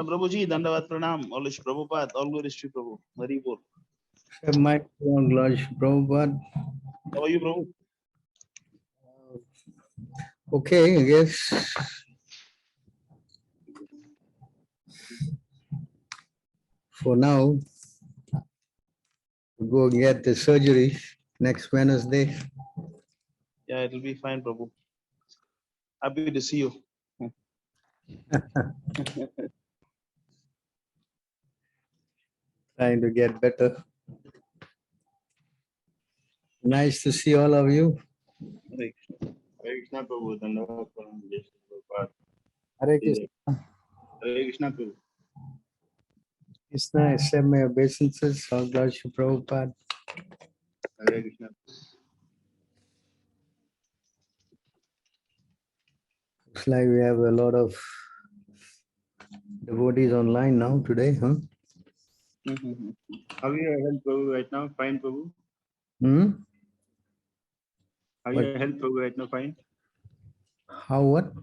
Prabhuji, Dandavat Pranam, all is Prabhupada, all glories to Prabhu. Hari Bol. My glory, Prabhupada. How are you, Prabhu? Okay, I guess. For now, we'll go get the surgery next Wednesday. Yeah, it will be fine, Prabhu. Happy to see you. Trying to get better. Nice to see all of you. Hare Krishna, Prabhu. Dandavat Pranam, Jai Shri Prabhupada. Hare Krishna. Hare Krishna, Prabhu. Krishna, accept my obeisances. All glory to Prabhupada. Hare Krishna. Looks like we have a lot of devotees online now today, huh? How are your health, Prabhu, right now? Fine, Prabhu. Hmm? How are your health, Prabhu, right now? Fine. How what?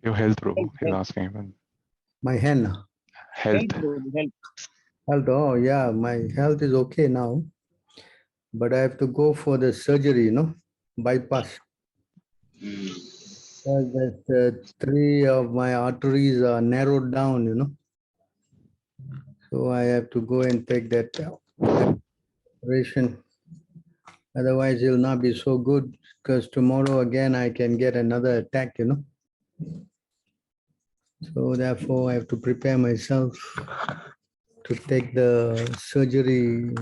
Your health, Prabhu. He's asking even. My hand. Health. Prabhu, health. Health, oh yeah, my health is okay now. But I have to go for the surgery, bypass. That three of my arteries are narrowed down, So I have to go and take that operation. Otherwise, it will not be so good because tomorrow again I can get another attack, So therefore, I have to prepare myself to take the surgery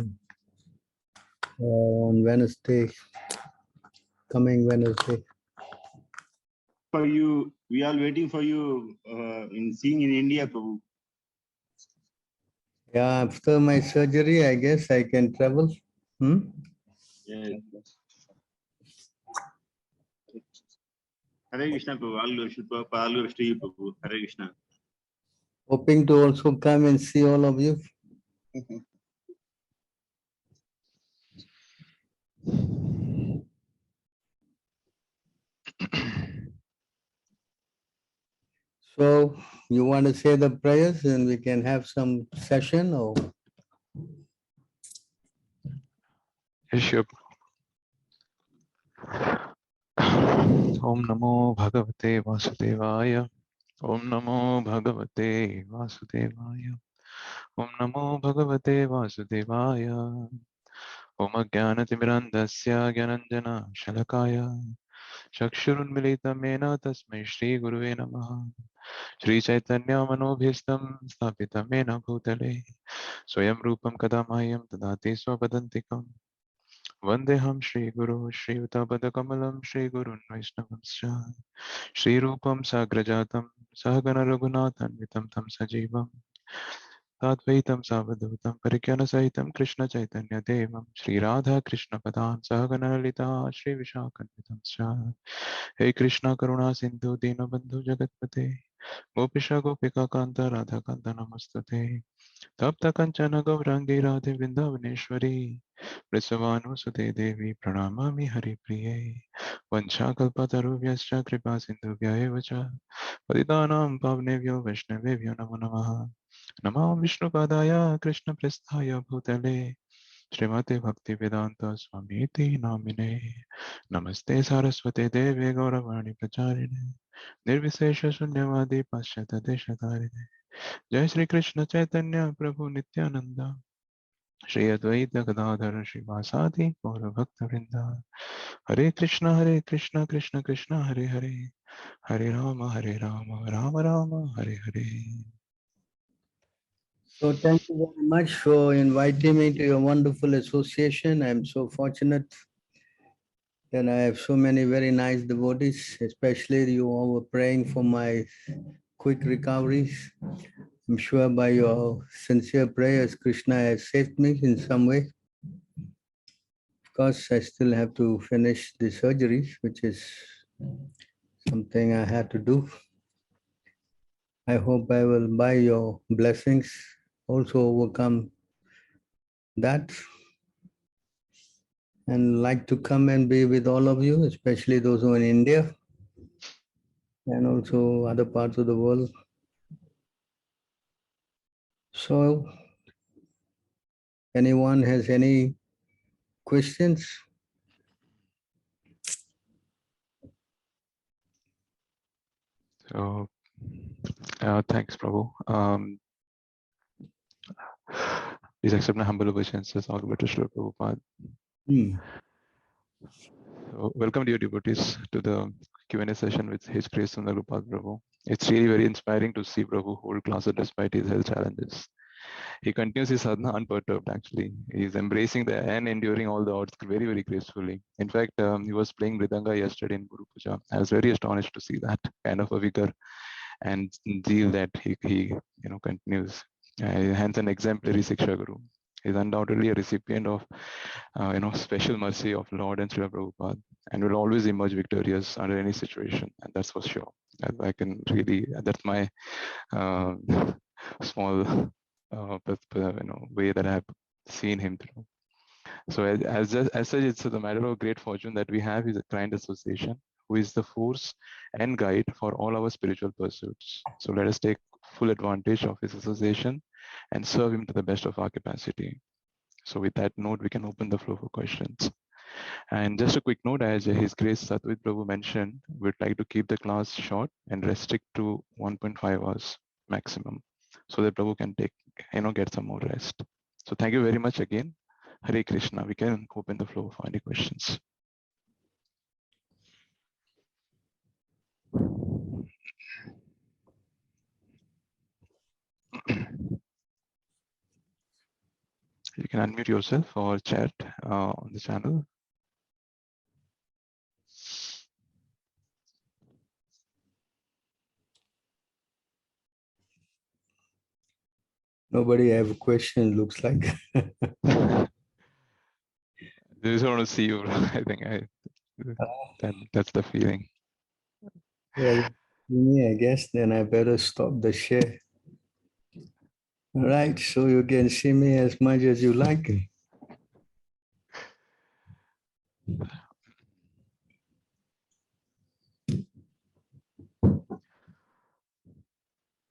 on Wednesday, coming Wednesday. For you, we are waiting for you seeing in India, Prabhu. Yeah, after my surgery, I guess I can travel. Yes. Hare Krishna, Prabhu. All glories to Prabhupada, all glories to you, Prabhu. Hare Krishna. Hoping to also come and see all of you. So you want to say the prayers and we can have some session or? Yes, sure. Om Namo Bhagavate Vasudevaya. Om Namo Bhagavate Vasudevaya. Om Namo Bhagavate Vasudevaya. Om Ajnanatimirandasya Gyananjana Shalakaya. Chakshurunmilitam Mena Tasmai Shri Guruve Namaha. Shri Chaitanya Manobhistam Sthapitam Mena Bhutale. Swayam Rupam Kadamahyam Tadati Swapadantikam. Vandeham Shri Guru Shri Utabadakamalam Shri Gurun Vaishnavamscha Shri Rupam Sagrajatam Sahagana Raghunathan Vitam Tam Sajivam Tatvaitam Savadutam Parikyana Sahitam Krishna Chaitanya Devam Shri Radha Krishna Padan Sahagana Lalita Shri Vishakan Vitam Hey Krishna Karuna Sindhu Dinabandhu Jagatpate Gopisha Gopika Kanta Radha Kanta Namastute Tapta Kanchana Gaurangi Radhe Vrindavaneshwari Vrisavanu Devi Pranamami Hari Priye Vanchakalpatarubhyascha Kripa Sindhubhya Evacha Patitanam Pavnevyo Vaishnavevyo Namo Namaha Namo Vishnu Padaya Krishna Prasthaya Bhutale Srimate Bhakti Vedanta Swamiti Namine Namaste Saraswate Deve Gauravani Pracharine Nirvisesha Sunyavadi Paschata Deshatarine Jai Shri Krishna Chaitanya Prabhu Nityananda Shri Advaita Gadadhara Srivasadi Gaura Bhakta Vrinda Hare Krishna Krishna Krishna Hare Hare Hare Rama Rama Rama Hare Hare. So thank you very much for inviting me to your wonderful association. I'm so fortunate that I have so many very nice devotees, especially you all were praying for my quick recoveries. I'm sure by your sincere prayers, Krishna has saved me in some way. Of course, I still have to finish the surgeries, which is something I had to do. I hope I will, by your blessings, also overcome that and like to come and be with all of you, especially those who are in India and also other parts of the world. So, anyone has any questions? So, thanks, Prabhu. Please accept my humble obeisances, all glory to Srila Prabhupada. So, welcome, dear devotees, to the Q&A session with His Grace Sundar Gopal Prabhu. It's really very inspiring to see Prabhu hold classes despite his health challenges. He continues his sadhana unperturbed, actually. He's embracing the and enduring all the odds very, very gracefully. In fact, he was playing Mridanga yesterday in Guru Puja. I was very astonished to see that kind of a vigor and zeal that he continues. Hence an exemplary Siksha Guru. He's undoubtedly a recipient of special mercy of Lord and Srila Prabhupada, and will always emerge victorious under any situation, and that's for sure. I can really, that's my small way that I have seen him through. So as such, it's the matter of great fortune that we have is a kind association who is the force and guide for all our spiritual pursuits. So let us take full advantage of his association and serve him to the best of our capacity. So with that note, we can open the floor for questions. And just a quick note, as His Grace Satvik Prabhu mentioned, we'd like to keep the class short and restrict to 1.5 hours maximum, so that Prabhu can get some more rest. So thank you very much again. Hare Krishna. We can open the floor for any questions. You can unmute yourself or chat on the channel. Nobody have a question, looks like. They just want to see you. I think that's the feeling. Well, me, I guess then I better stop the share. All right, so you can see me as much as you like.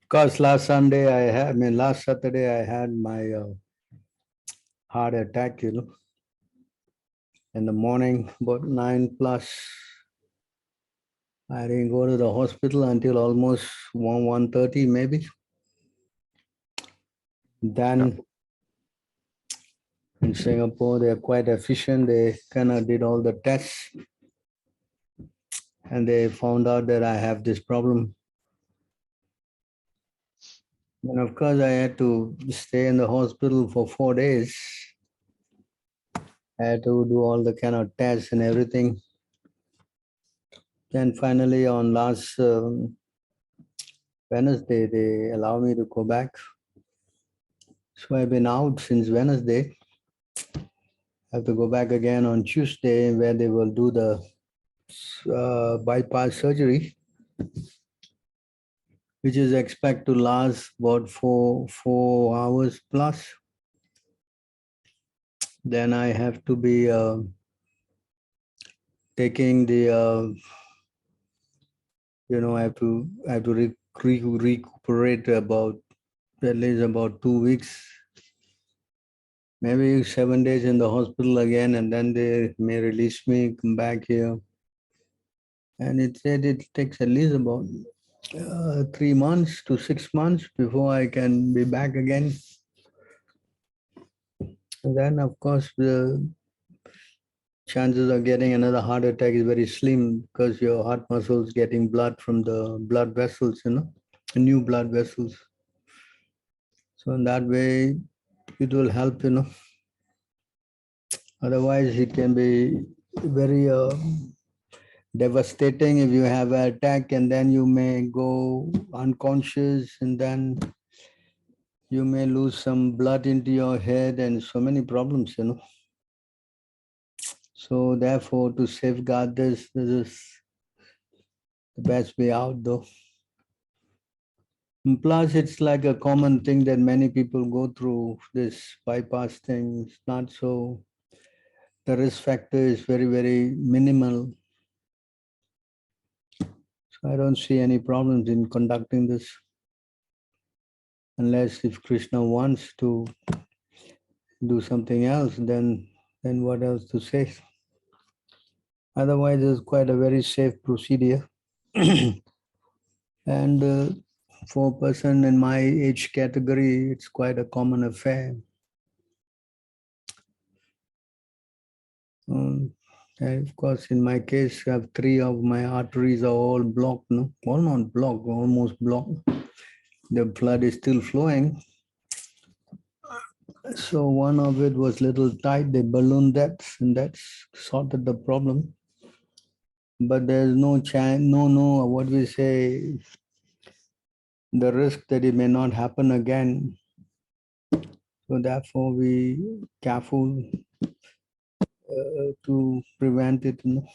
Because last Saturday I had my heart attack, in the morning, about 9 plus. I didn't go to the hospital until almost 1:30 maybe. Then in Singapore, they're quite efficient. They kind of did all the tests and they found out that I have this problem. And of course, I had to stay in the hospital for 4 days. I had to do all the kind of tests and everything. Then finally on last Wednesday, they allow me to go back. So I've been out since Wednesday. I have to go back again on Tuesday where they will do the bypass surgery, which is expected to last about four hours plus. Then I have to be taking the, I have to recuperate about at least about 2 weeks, maybe 7 days in the hospital again, and then they may release me, come back here. And it said it takes at least about 3 months to 6 months before I can be back again. And then, of course, the chances of getting another heart attack is very slim because your heart muscles getting blood from the blood vessels, new blood vessels. So in that way, it will help, Otherwise, it can be very devastating if you have an attack and then you may go unconscious and then you may lose some blood into your head and so many problems, So therefore, to safeguard this is the best way out though. And plus, it's like a common thing that many people go through this bypass thing. It's not so, the risk factor is very, very minimal. So I don't see any problems in conducting this. Unless if Krishna wants to do something else, then what else to say? Otherwise, it's quite a very safe procedure. And for a person in my age category, it's quite a common affair. And of course, in my case, I have 3 of my arteries are all blocked, no? All not blocked, almost blocked. The blood is still flowing. So one of it was little tight, they ballooned that, and that's sorted the problem. But there's no chance, no, what we say, the risk that it may not happen again. So therefore, we careful to prevent it. You know?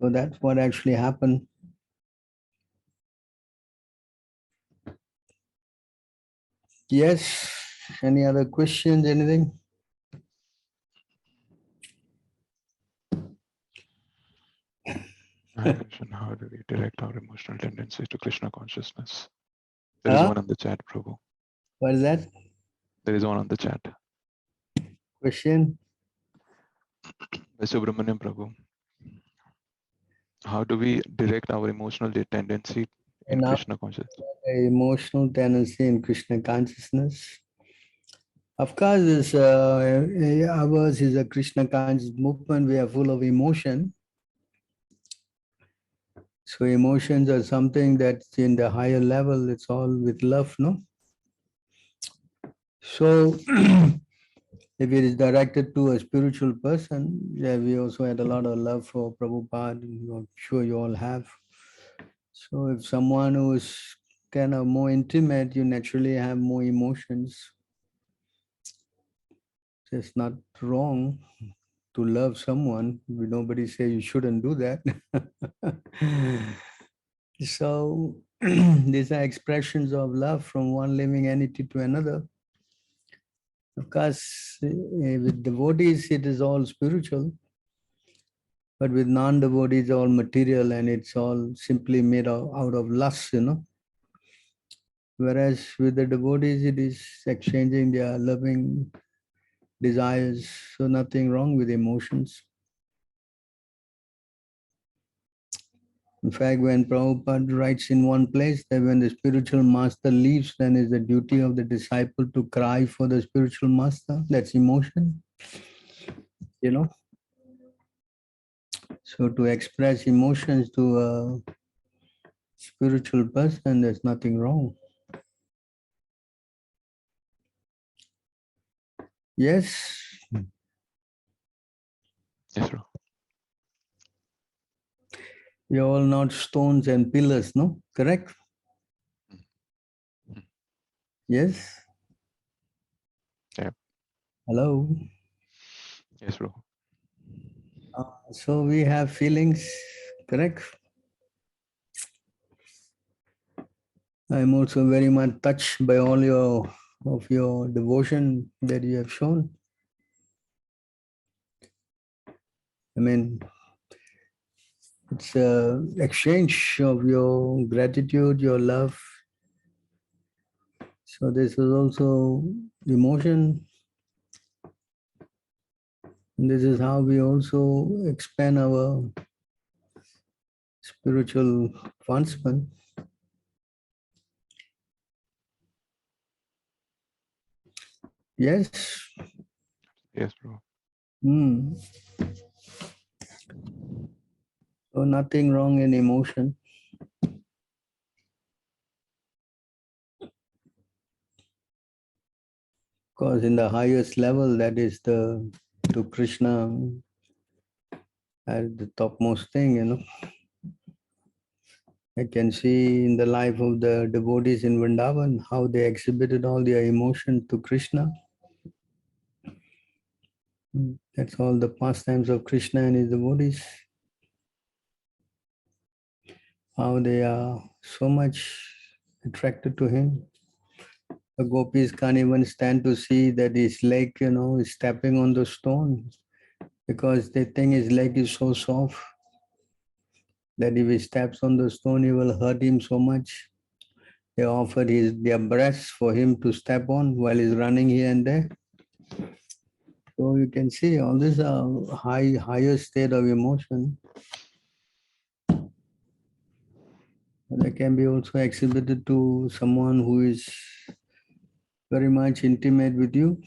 So that's what actually happened. Yes. Any other questions? Anything? How do we direct our emotional tendencies to Krishna consciousness? There is one on the chat, Prabhu. What is that? There is one on the chat. Question? Subramaniam Prabhu. How do we direct our emotional tendency in Krishna consciousness? Emotional tendency in Krishna consciousness. Of course, this, ours is a Krishna conscious movement. We are full of emotion. So emotions are something that's in the higher level. It's all with love, no? So if it is directed to a spiritual person, yeah, we also had a lot of love for Prabhupada. I'm sure you all have. So if someone who is kind of more intimate, you naturally have more emotions. It's not wrong to love someone. Nobody say you shouldn't do that. So these are expressions of love from one living entity to another. Of course, with devotees, it is all spiritual. But with non-devotees, all material, and it's all simply made out of lust, you know. Whereas with the devotees, it is exchanging their loving desires. So nothing wrong with emotions. In fact, when Prabhupada writes in one place that when the spiritual master leaves, then it's the duty of the disciple to cry for the spiritual master. That's emotion, you know. So to express emotions to a spiritual person, there's nothing wrong. Yes. Yes, sir. We're all not stones and pillars, no? Correct? Yes? Yeah. Hello? Yes, bro. So we have feelings, correct? I'm also very much touched by all your devotion that you have shown. I mean, it's an exchange of your gratitude, your love. So this is also emotion. And this is how we also expand our spiritual advancement. Yes. Yes, bro. So nothing wrong in emotion. Because in the highest level, that is to Krishna as the topmost thing, you know. I can see in the life of the devotees in Vrindavan, how they exhibited all their emotion to Krishna. That's all the pastimes of Krishna and his devotees. How they are so much attracted to him. The gopis can't even stand to see that his leg, you know, is stepping on the stone because they think his leg is so soft that if he steps on the stone, he will hurt him so much. They offered their breasts for him to step on while he's running here and there. So you can see all this higher state of emotion. They can be also exhibited to someone who is very much intimate with you.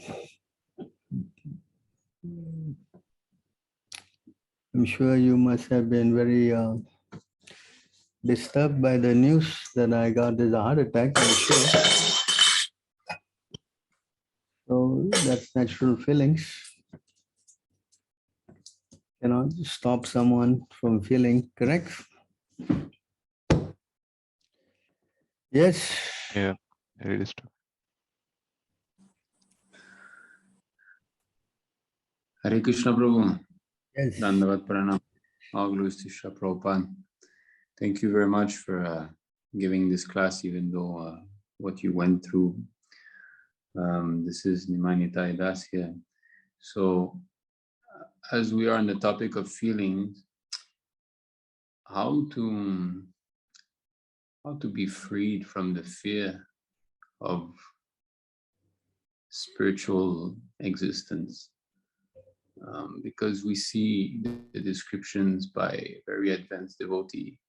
I'm sure you must have been very disturbed by the news that I got this heart attack, I'm sure. So that's natural feelings. Cannot stop someone from feeling, correct? Yes. Yeah, it is true. Hare Krishna Prabhu. Yes. Dandavat Pranam. All glories to Shri Prabhupada. Thank you very much for giving this class, even though what you went through. This is Nimanyata Dasya. So, as we are on the topic of feelings, how to be freed from the fear of spiritual existence, because we see the descriptions by very advanced devotee,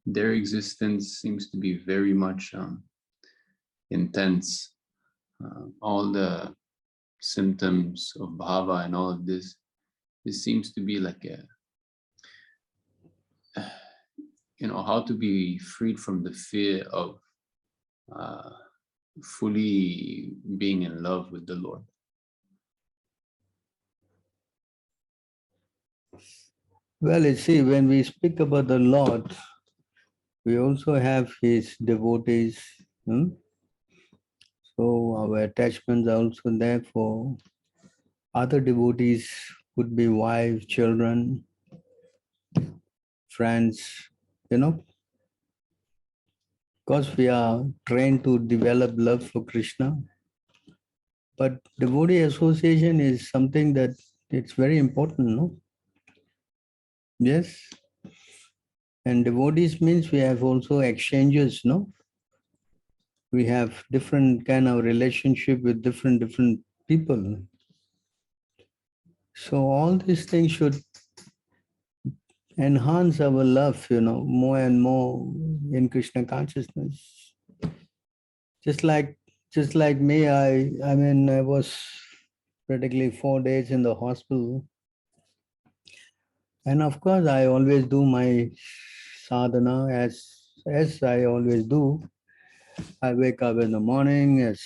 their existence seems to be very much intense. All the symptoms of bhava and all of this seems to be like how to be freed from the fear of fully being in love with the Lord. Well, you see, when we speak about the Lord, we also have his devotees. So our attachments are also there for other devotees, could be wives, children, friends, because we are trained to develop love for Krishna. But devotee association is something that it's very important, no? Yes. And devotees means we have also exchanges, no? We have different kind of relationship with different people. So all these things should enhance our love, more and more in Krishna consciousness. Just like me, I was practically 4 days in the hospital. And of course, I always do my sadhana as I always do. I wake up in the morning at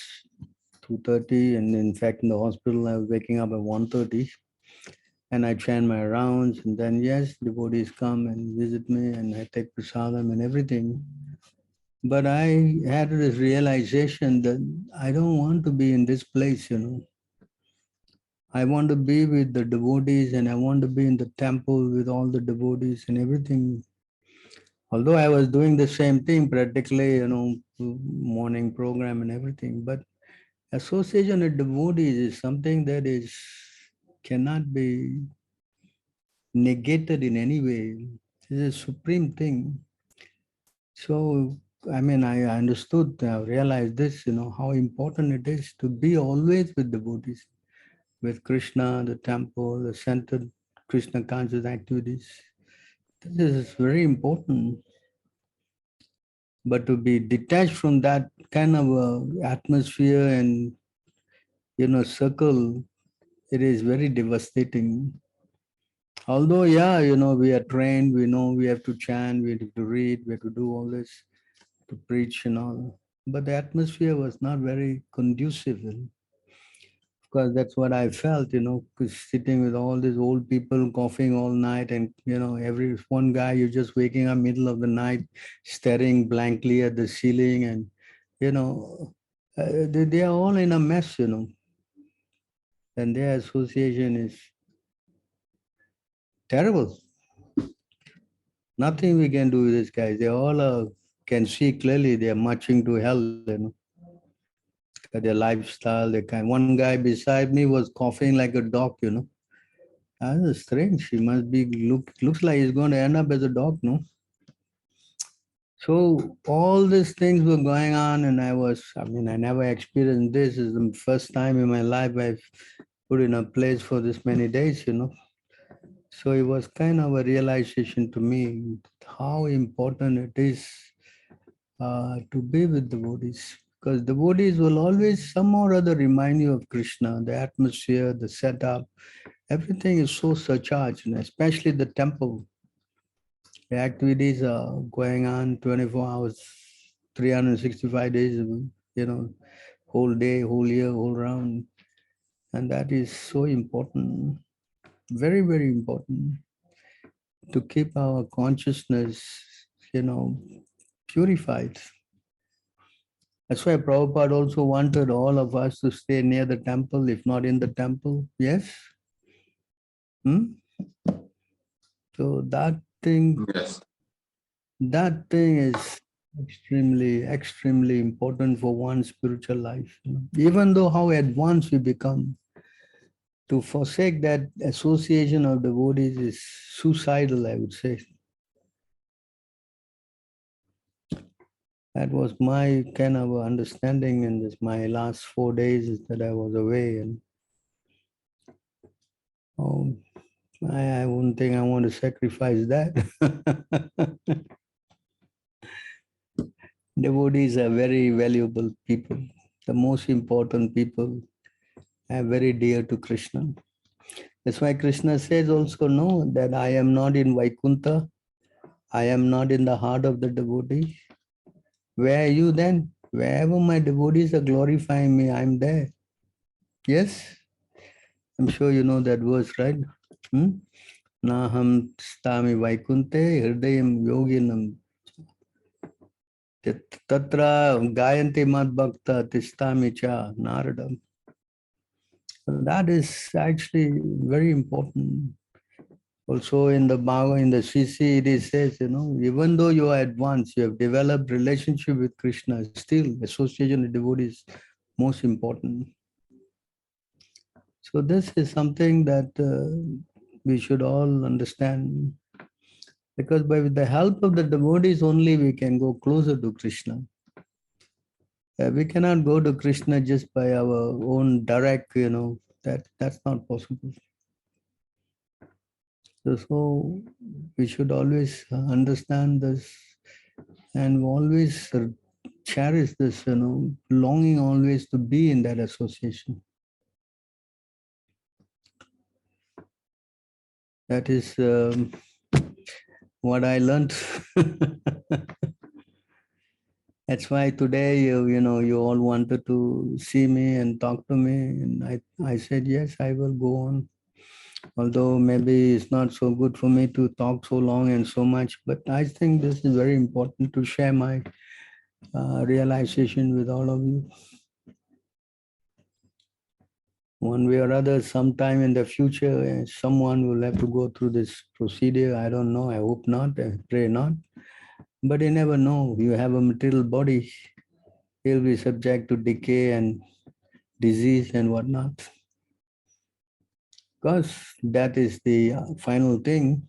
2:30, and in fact, in the hospital, I was waking up at 1:30. And I chant my rounds, and then yes, devotees come and visit me, and I take prasadam and everything. But I had this realization that I don't want to be in this place, I want to be with the devotees, and I want to be in the temple with all the devotees and everything. Although I was doing the same thing practically, morning program and everything, but association with devotees is something that cannot be negated in any way. It's a supreme thing. So, I understood, I realized this, how important it is to be always with devotees, with Krishna, the temple, the centered Krishna conscious activities. This is very important. But to be detached from that kind of atmosphere and, circle, it is very devastating. Although, yeah, we are trained, we know we have to chant, we have to read, we have to do all this, to preach and all. But the atmosphere was not very conducive. Of course, that's what I felt, because sitting with all these old people coughing all night, and, every one guy, you're just waking up middle of the night, staring blankly at the ceiling, and, they are all in a mess, and their association is terrible. Nothing we can do with these guys. They all can see clearly they are marching to hell, Their lifestyle, one guy beside me was coughing like a dog, That's strange. He must be looks like he's going to end up as a dog, no? So all these things were going on, and I never experienced this. This is the first time in my life I've put in a place for this many days, So it was kind of a realization to me how important it is to be with devotees. Because devotees will always somehow or other remind you of Krishna, the atmosphere, the setup, everything is so surcharged, and especially the temple. The activities are going on 24 hours, 365 days, whole day, whole year, whole round. And that is so important, very, very important to keep our consciousness, purified. That's why Prabhupada also wanted all of us to stay near the temple, if not in the temple. Yes? So that thing, Yes. that thing is extremely, extremely important for one's spiritual life. Even though how advanced we become, to forsake that association of devotees is suicidal, I would say. That was my kind of understanding in this my last 4 days that I was away, and I wouldn't think I want to sacrifice that. Devotees are very valuable people, the most important people, are very dear to Krishna. That's why Krishna says also, no, that I am not in Vaikuntha, I am not in the heart of the devotee. Where are you then? Wherever my devotees are glorifying me, I'm there. Yes? I'm sure you know that verse, right? Naham stami Vaikunte hridayam yoginam tatra gayanti mad bhakta tistami cha naradam. That is actually very important. Also in the Bhagavad, in the CC, it says, even though you are advanced, you have developed relationship with Krishna, still association with devotees is most important. So this is something that we should all understand, because by the help of the devotees only we can go closer to Krishna. We cannot go to Krishna just by our own direct, that's not possible. So we should always understand this and always cherish this, longing always to be in that association. That is what I learned. That's why today, you all wanted to see me and talk to me. And I said, yes, I will go on. Although maybe it's not so good for me to talk so long and so much, but I think this is very important to share my realization with all of you. One way or other, sometime in the future, someone will have to go through this procedure. I don't know. I hope not. I pray not. But you never know. You have a material body. You'll be subject to decay and disease and whatnot. Because that is the final thing.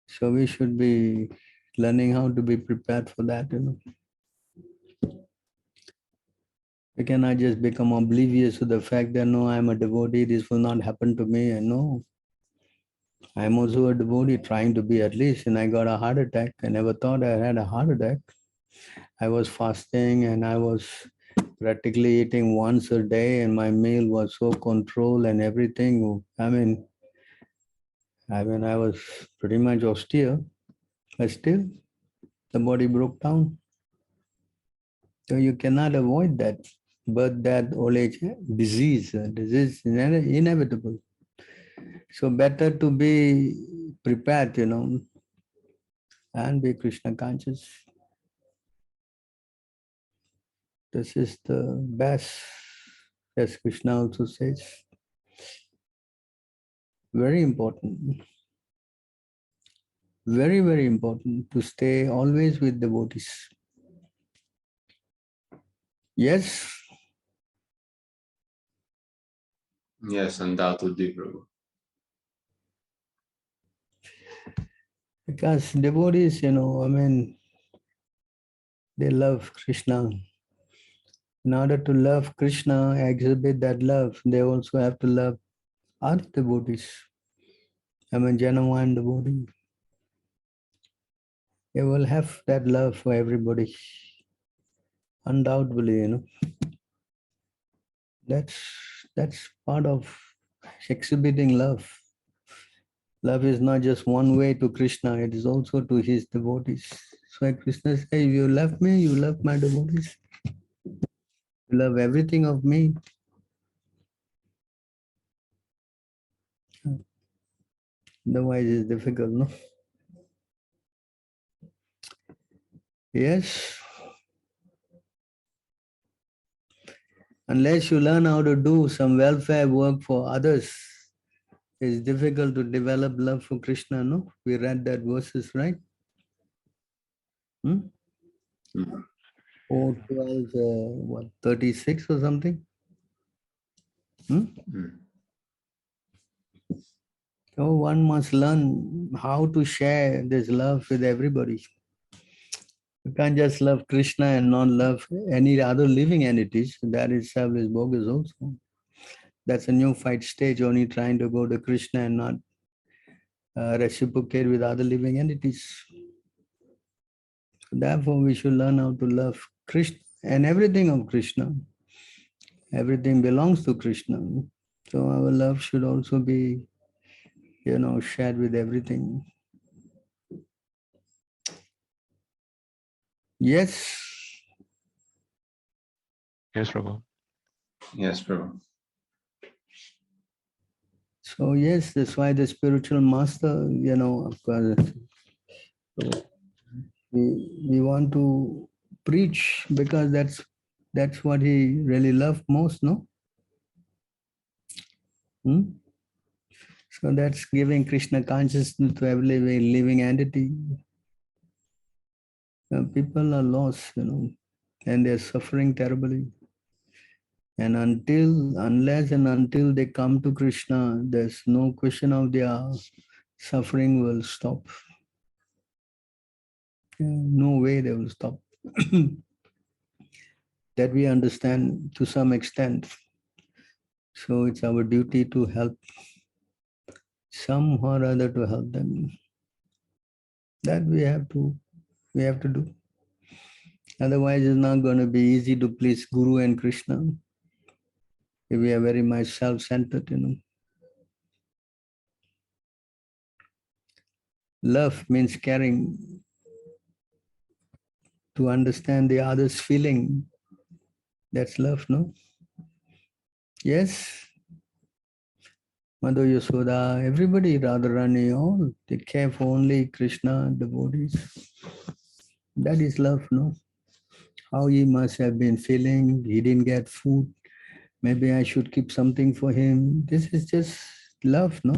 So we should be learning how to be prepared for that. We cannot just become oblivious to the fact that, no, I'm a devotee, this will not happen to me. And no, I'm also a devotee trying to be at least, and I got a heart attack. I never thought I had a heart attack. I was fasting and I was practically eating once a day, and my meal was so controlled and everything. I mean, I was pretty much austere, but still the body broke down. So you cannot avoid that. But that old age disease is inevitable. So better to be prepared, and be Krishna conscious. This is the best, as Krishna also says. Very important. Very, very important to stay always with devotees. Yes? Yes, undoubtedly, Prabhu. Because devotees, They love Krishna. In order to love Krishna, exhibit that love, they also have to love other devotees. I mean, genuine devotee. They will have that love for everybody. Undoubtedly, you know. That's part of exhibiting love. Love is not just one way to Krishna, it is also to his devotees. So Krishna says, if you love me, you love my devotees. You love everything of me. Otherwise it's difficult, no? Yes. Unless you learn how to do some welfare work for others, it's difficult to develop love for Krishna, no? We read that verses, right? 4:12, 36 or something? So one must learn how to share this love with everybody. You can't just love Krishna and not love any other living entities. That itself is bogus also. That's a new fight stage, only trying to go to Krishna and not reciprocate with other living entities. Therefore, we should learn how to love Krishna and everything of Krishna. Everything belongs to Krishna. So our love should also be, shared with everything. Yes. Yes, Prabhu. Yes, Prabhu. So yes, that's why the spiritual master, of course, we want to preach because that's what he really loved most, no? So that's giving Krishna consciousness to every living entity. People are lost, and they're suffering terribly. And unless and until they come to Krishna, there's no question of their suffering will stop. No way they will stop. That we understand to some extent. So it's our duty to help some or other to help them. That we have to do. Otherwise, it's not going to be easy to please Guru and Krishna if we are very much self-centered, Love means caring, to understand the other's feeling. That's love, no? Yes. Mother Yasoda, everybody, Radharani, all, they care for only Krishna devotees. That is love, no? How he must have been feeling, he didn't get food. Maybe I should keep something for him. This is just love, no?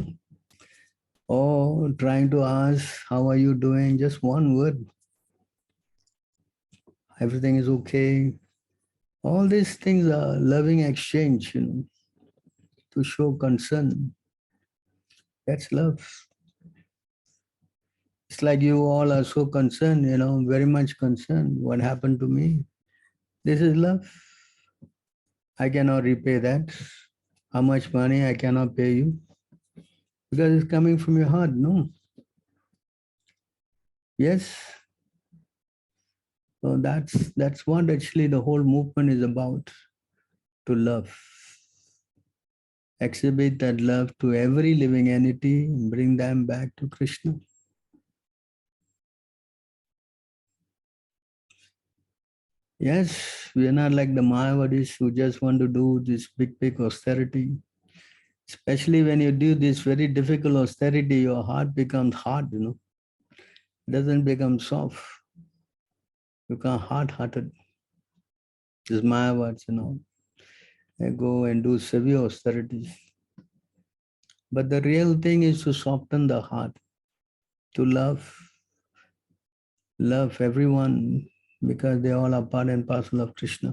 Or trying to ask, how are you doing? Just one word. Everything is okay. All these things are loving exchange, to show concern. That's love. It's like you all are so concerned, very much concerned. What happened to me? This is love. I cannot repay that. How much money I cannot pay you? Because it's coming from your heart, no? Yes. So that's what actually the whole movement is about, to love. Exhibit that love to every living entity and bring them back to Krishna. Yes, we are not like the Mayavadis who just want to do this big austerity. Especially when you do this very difficult austerity, your heart becomes hard, It doesn't become soft. You become hard-hearted. This Mayavads, They go and do severe austerities. But the real thing is to soften the heart, to love everyone, because they all are part and parcel of Krishna.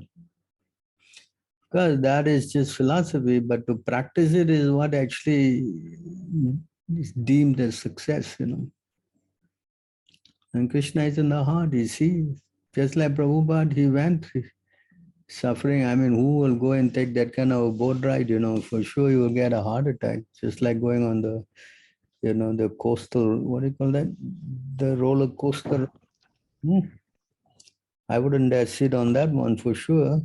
Because that is just philosophy, but to practice it is what actually is deemed as success, And Krishna is in the heart, he sees. Just like Prabhupada, he went suffering. I mean, who will go and take that kind of a boat ride? You know, for sure you will get a heart attack. Just like going on the, you know, the coastal, what do you call that? The roller coaster. I wouldn't dare sit on that one for sure.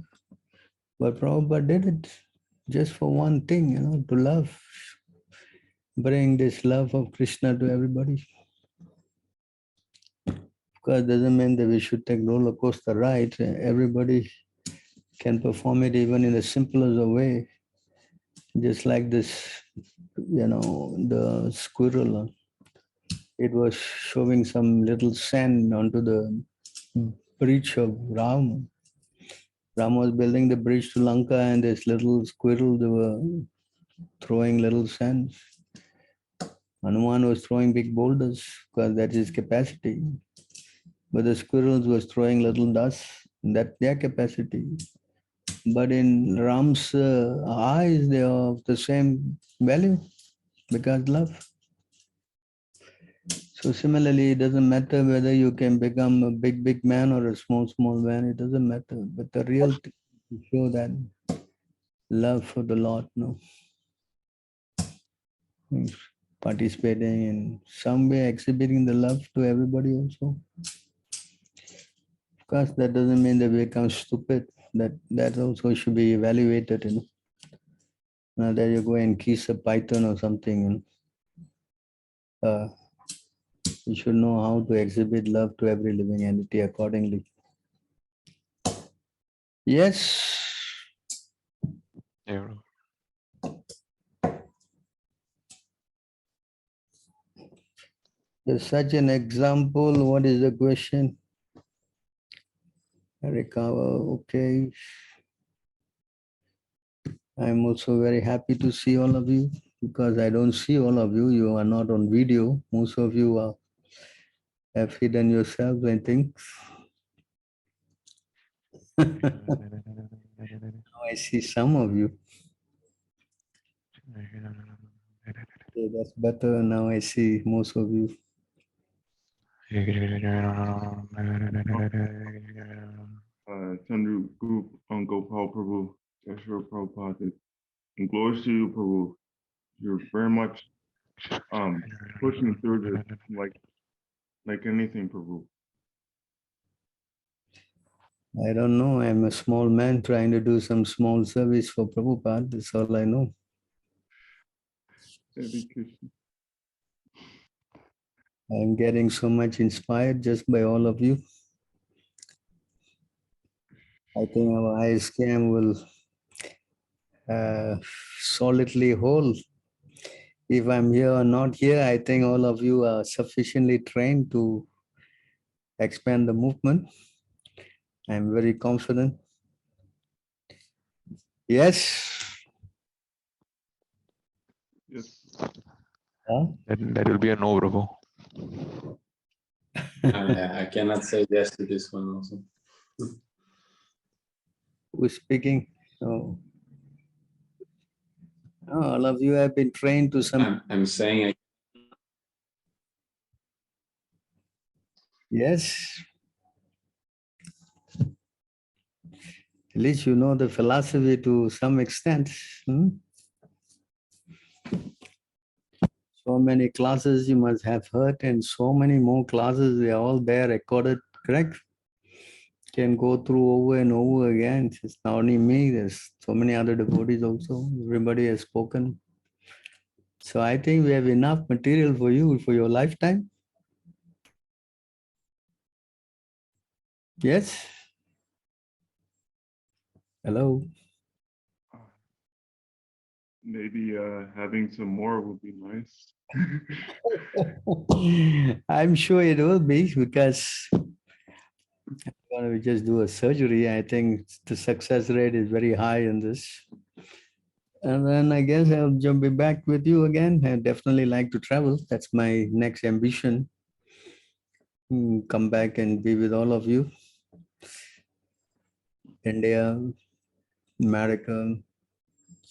But Prabhupada did it just for one thing, you know, to love. Bring this love of Krishna to everybody. Of course, doesn't mean that we should take roller coaster rides. Everybody can perform it even in the simplest of way. Just like this, you know, the squirrel. It was showing some little sand onto the bridge of Ram. Ram was building the bridge to Lanka, and this little squirrel, they were throwing little sands. Hanuman was throwing big boulders because that's his capacity. But the squirrels was throwing little dust, that's their capacity. But in Ram's eyes, they are of the same value because love. So similarly, it doesn't matter whether you can become a big man or a small man, it doesn't matter. But the real thing is to show that love for the Lord, no? Participating in some way, exhibiting the love to everybody also. Of course, that doesn't mean that we become stupid. That also should be evaluated, you know. Now that you go and kiss a python or something, you know, you should know how to exhibit love to every living entity accordingly. Yes. Yeah, bro. There's such an example. What is the question? Recover, okay. I'm also very happy to see all of you because I don't see all of you. You are not on video. Most of you have hidden yourselves, I think. Now I see some of you. Okay, that's better. Now I see most of you. Sundar Group on Gopal Prabhu, Joshua Prabhupada, and glories to you, Prabhu. You're very much pushing through this like anything, Prabhu. I don't know. I'm a small man trying to do some small service for Prabhupada. That's all I know. I'm getting so much inspired just by all of you. I think our ISKM will solidly hold. If I'm here or not here, I think all of you are sufficiently trained to expand the movement. I'm very confident. Yes. Yes. Huh? That will be a no, Prabhu. I cannot say yes to this one also. Who's speaking? Oh. Oh, all of you have been trained to some. I'm saying Yes. At least you know the philosophy to some extent. So many classes you must have heard, and so many more classes, they are all there recorded, correct? Can go through over and over again. It's not only me, there's so many other devotees also. Everybody has spoken. So I think we have enough material for you for your lifetime. Yes? Hello? Maybe having some more would be nice. I'm sure it will be because we just do a surgery. I think the success rate is very high in this. And then I guess I'll be back with you again. I definitely like to travel. That's my next ambition. Come back and be with all of you. India, America,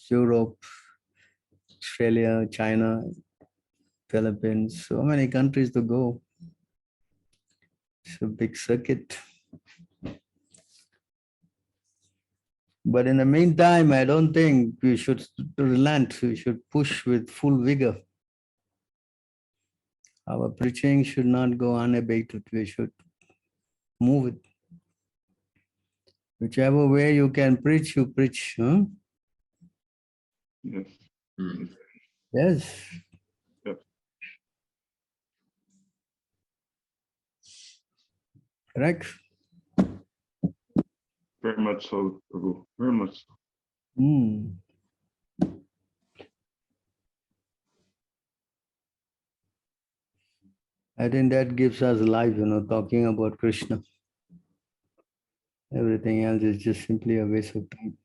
Europe, Australia, China, Philippines, so many countries to go. It's a big circuit. But in the meantime, I don't think we should relent. We should push with full vigor. Our preaching should not go unabated. We should move it. Whichever way you can preach, you preach. Huh? Yes. Yes. Yes. Correct. Very much so, Prabhu. Very much so. I think that gives us life, talking about Krishna. Everything else is just simply a waste of time.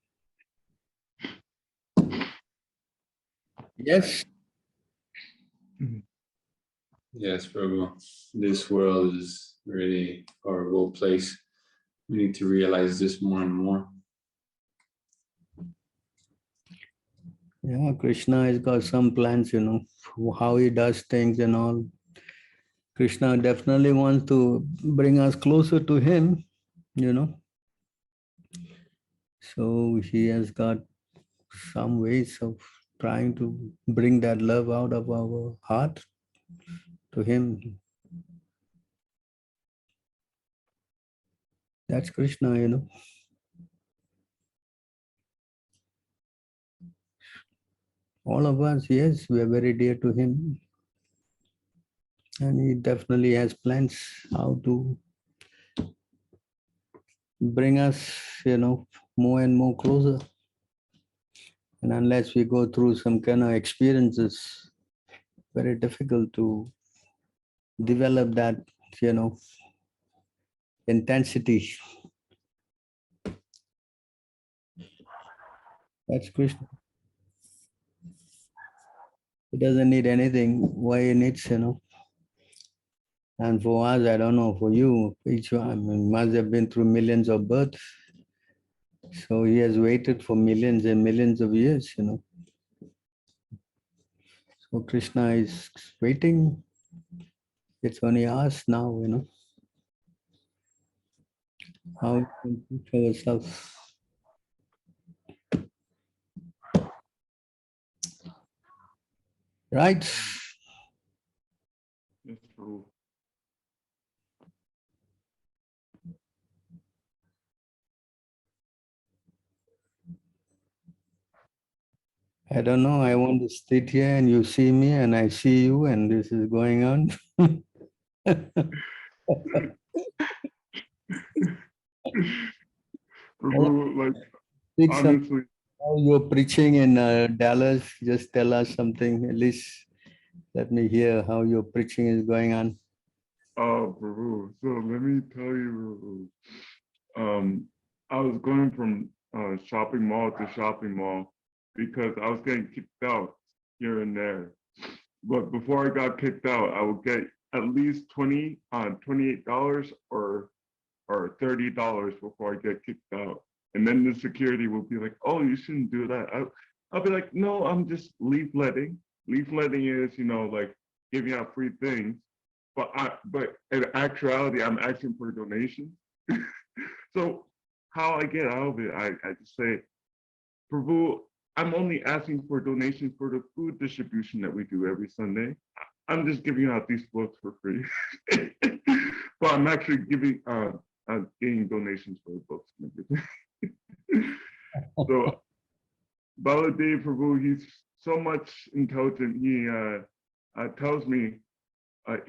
Yes. Yes, Prabhu. This world is really a horrible place. We need to realize this more and more. Yeah, Krishna has got some plans, how he does things and all. Krishna definitely wants to bring us closer to him, So he has got some ways of trying to bring that love out of our heart to him. That's Krishna, All of us, yes, we are very dear to him. And he definitely has plans how to bring us, more and more closer. And unless we go through some kind of experiences, very difficult to develop that, intensity. That's Krishna. He doesn't need anything. Why he needs, And for us, I don't know, for you, each one must have been through millions of births. So he has waited for millions and millions of years, So Krishna is waiting. It's only us now, how we can teach ourselves. Right? Yes, Prabhu. I don't know. I want to sit here and you see me and I see you and this is going on. Prabhu, like, Speak honestly, how you're preaching in Dallas. Just tell us something. At least let me hear how your preaching is going on. oh, Prabhu. So let me tell you, Prabhu. I was going from shopping mall to shopping mall because I was getting kicked out here and there. But before I got kicked out, I would get at least $28 or $30 before I get kicked out. And then the security will be like, "Oh, you shouldn't do that." I'll be like, "No, I'm just leafletting. Leafletting is, like giving out free things. But in actuality, I'm asking for donations." So how I get out of it, I just say, "Prabhu, I'm only asking for donations for the food distribution that we do every Sunday. I'm just giving out these books for free." But I'm actually getting donations for the books and everything. So Baladev Prabhu, he's so much intelligent. He tells me,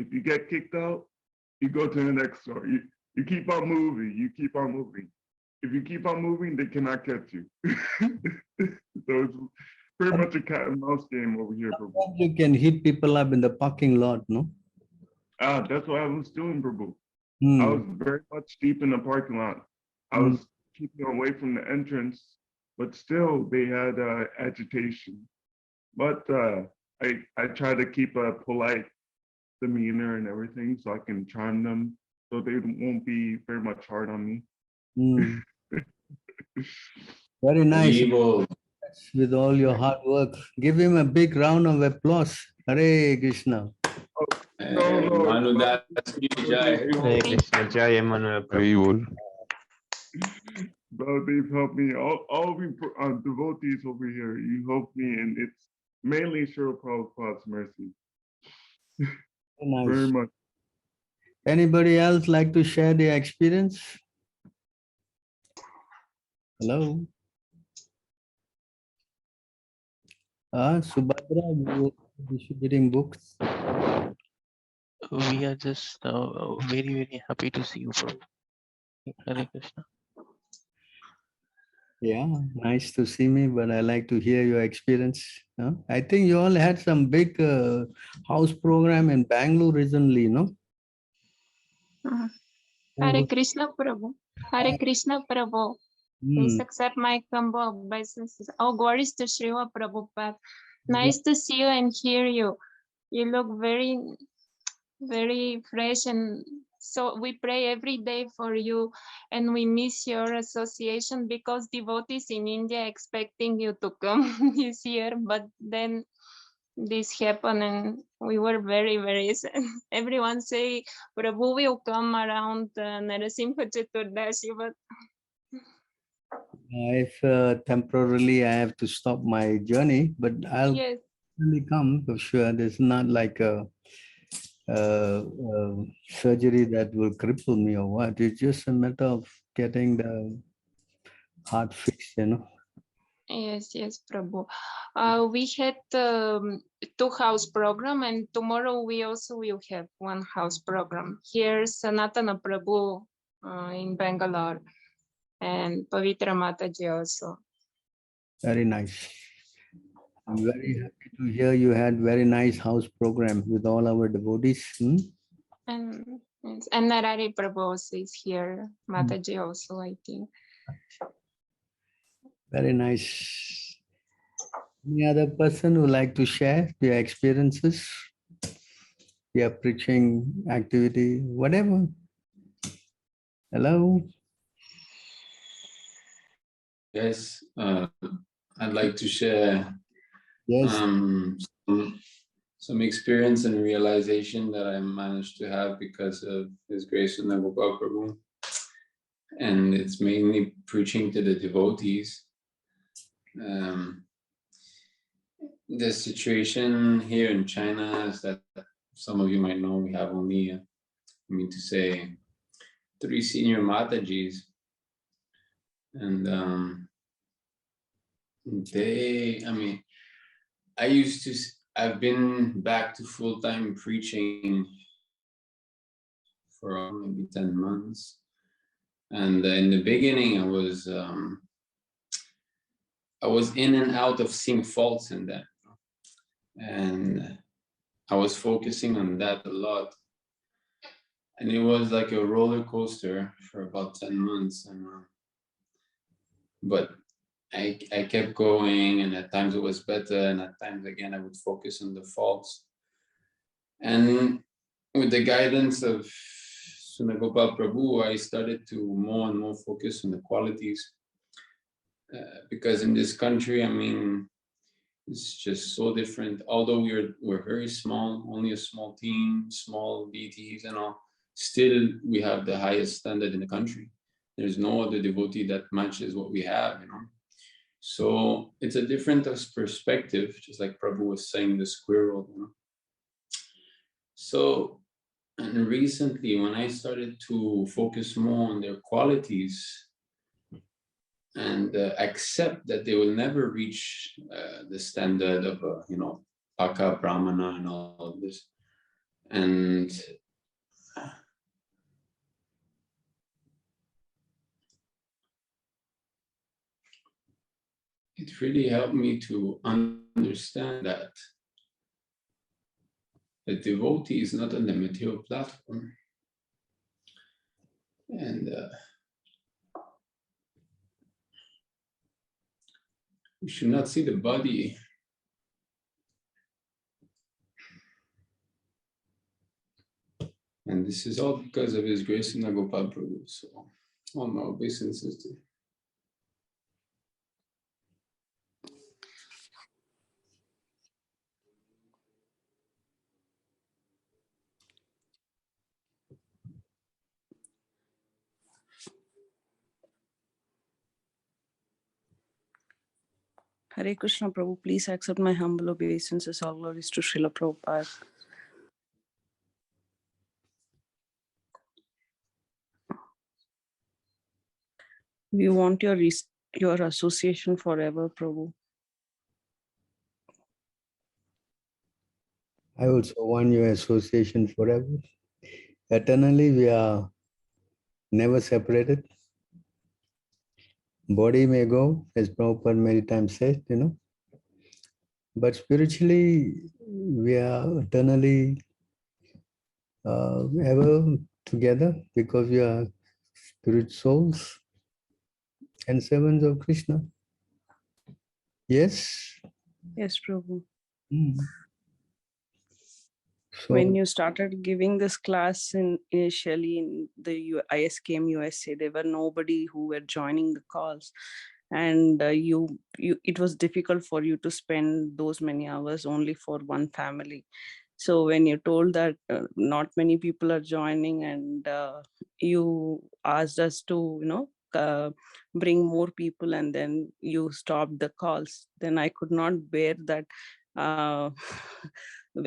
if you get kicked out, you go to the next store. You keep on moving. You keep on moving. If you keep on moving, they cannot catch you. So it's pretty much a cat and mouse game over here, Prabhu. You can hit people up in the parking lot, no? That's what I was doing, Prabhu. I was very much deep in the parking lot. I was keeping away from the entrance, but still they had agitation. But I try to keep a polite demeanor and everything so I can charm them so they won't be very much hard on me. Very nice. Evil. With all your hard work. Give him a big round of applause. Hare Krishna. Manu Das ki jai. Hare Krishna, Jai Emmanuel Prabhu. Very well. Brother Dave helped me. All of you devotees over here, you helped me, and it's mainly Srila Prabhupada's mercy. Very Nice. much. Anybody else like to share their experience? Hello? Subhadra, you are distributing books. We are just very, very happy to see you, Prabhu. Hare Krishna. Yeah, nice to see me, but I like to hear your experience. I think you all had some big house program in Bangalore recently, no? Hare Krishna Prabhu. Hare Krishna Prabhu. Please accept my humble obeisances. All glories to Srila Prabhupada. Nice to see you and hear you. You look very, very fresh, and so we pray every day for you, and we miss your association because devotees in India expecting you to come this year, but then this happened and we were very, very sad. Everyone say Prabhu will come around Narasimha Chaturdashi, but If temporarily I have to stop my journey, but I'll yes, really come for sure. There's not like a surgery that will cripple me or what. It's just a matter of getting the heart fixed, you know. yes, Prabhu. We had 2 house program, and tomorrow we also will have 1 house program. Here, Sanatana Prabhu in Bangalore, and Pavitra Mataji also. Very nice. I'm very happy to hear you had very nice house program with all our devotees. And Narari Prabhu also is here. Mataji also, I think. Very nice. Any other person who like to share their experiences, their preaching activity, whatever? Hello? Yes, I'd like to share Yes. some experience and realization that I managed to have because of His Grace Sundar Gopal Prabhu. And it's mainly preaching to the devotees. The situation here in China is that some of you might know we have only, 3 senior Matajis. And I've been back to full-time preaching for maybe 10 months. And in the beginning, I was in and out of seeing faults in them. And I was focusing on that a lot. And it was like a roller coaster for about 10 months. But I kept going, and at times it was better, and at times again I would focus on the faults. And with the guidance of Sundar Gopal Prabhu, I started to more and more focus on the qualities. Because in this country, it's just so different. Although we're very small, only a small team, small deities and all, still we have the highest standard in the country. There's no other devotee that matches what we have, So it's a different perspective, just like Prabhu was saying, the squirrel, So, and recently when I started to focus more on their qualities and accept that they will never reach the standard of, Paka, Brahmana and all of this. And it really helped me to understand that the devotee is not on the material platform. And we should not see the body and this is all because of His Grace Sundar Gopal Prabhu. So, all my obeisances to him. Hare Krishna, Prabhu. Please accept my humble obeisances. All glories to Srila Prabhupada. We want your association forever, Prabhu. I also want your association forever. Eternally, we are never separated. Body may go, as Prabhupada many times said, but spiritually, we are eternally ever together because we are spirit souls and servants of Krishna. Yes? Yes, Prabhu. Mm. So, When you started giving this class initially in the ISKM USA, there were nobody who were joining the calls, and it was difficult for you to spend those many hours only for one family. So when you told that not many people are joining, and you asked us to bring more people, and then you stopped the calls, then I could not bear that.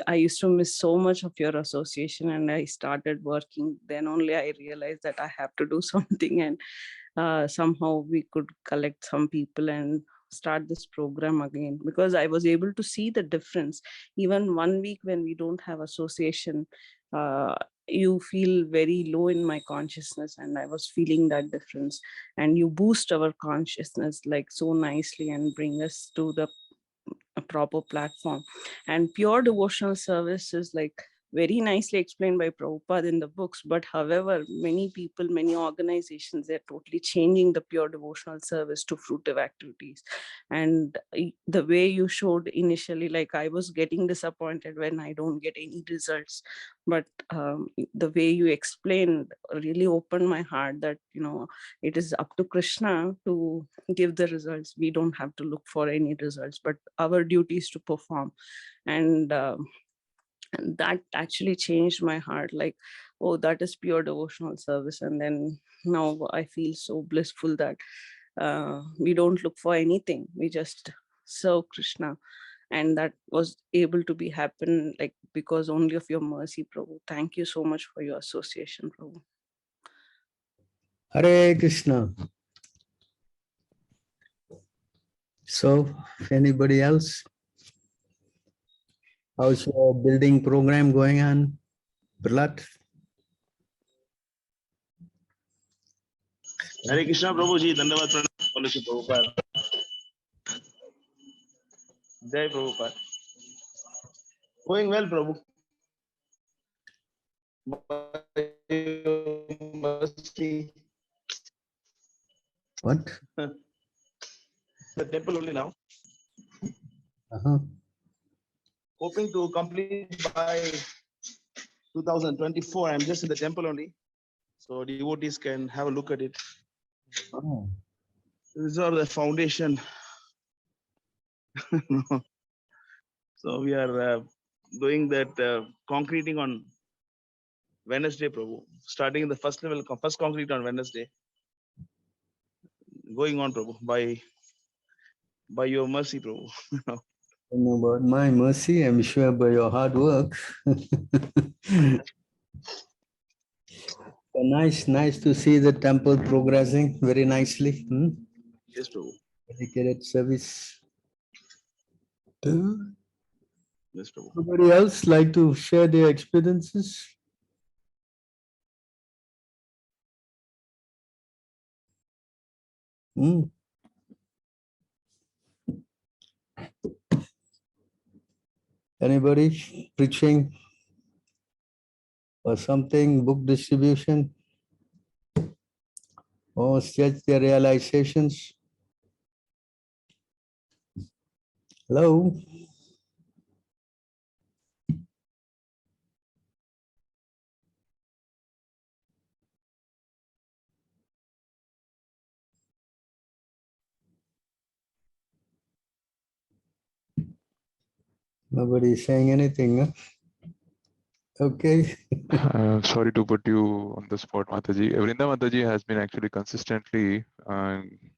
I used to miss so much of your association, and I started working. Then only I realized that I have to do something, and somehow we could collect some people and start this program again, because I was able to see the difference. Even 1 week when we don't have association, you feel very low in my consciousness, and I was feeling that difference, and you boost our consciousness like so nicely and bring us to a proper platform. And pure devotional service is like very nicely explained by Prabhupada in the books, but however, many people, many organizations, they're totally changing the pure devotional service to fruitive activities. And the way you showed initially, like I was getting disappointed when I don't get any results, but the way you explained really opened my heart that, it is up to Krishna to give the results. We don't have to look for any results, but our duty is to perform. And that actually changed my heart, like, oh, that is pure devotional service. And then now I feel so blissful that we don't look for anything, we just serve Krishna. And that was able to be happen like because only of your mercy, Prabhu. Thank you so much for your association, Prabhu. Hare Krishna. So, anybody else? How's your building program going on, Prahlad? Hare Krishna, Prabhu ji. Dandavad pranam. Holy Prabhupada. Jai Prabhupada. Going well, Prabhu. What? The temple only now. Uh-huh. Hoping to complete by 2024. I'm just in the temple only, so devotees can have a look at it. Oh. These are the foundation. So we are doing that concreting on Wednesday, Prabhu. Starting the first level, first concrete on Wednesday. Going on, Prabhu, by your mercy, Prabhu. I know about my mercy, I'm sure by your hard work. Nice to see the temple progressing very nicely. Yes, Prabhu. Dedicated service. Yes, Prabhu. Anybody else like to share their experiences? Anybody preaching or something, book distribution, or just their realizations? Hello? Nobody is saying anything, huh? Okay. Sorry to put you on the spot, Mataji. Vrinda Mataji has been actually consistently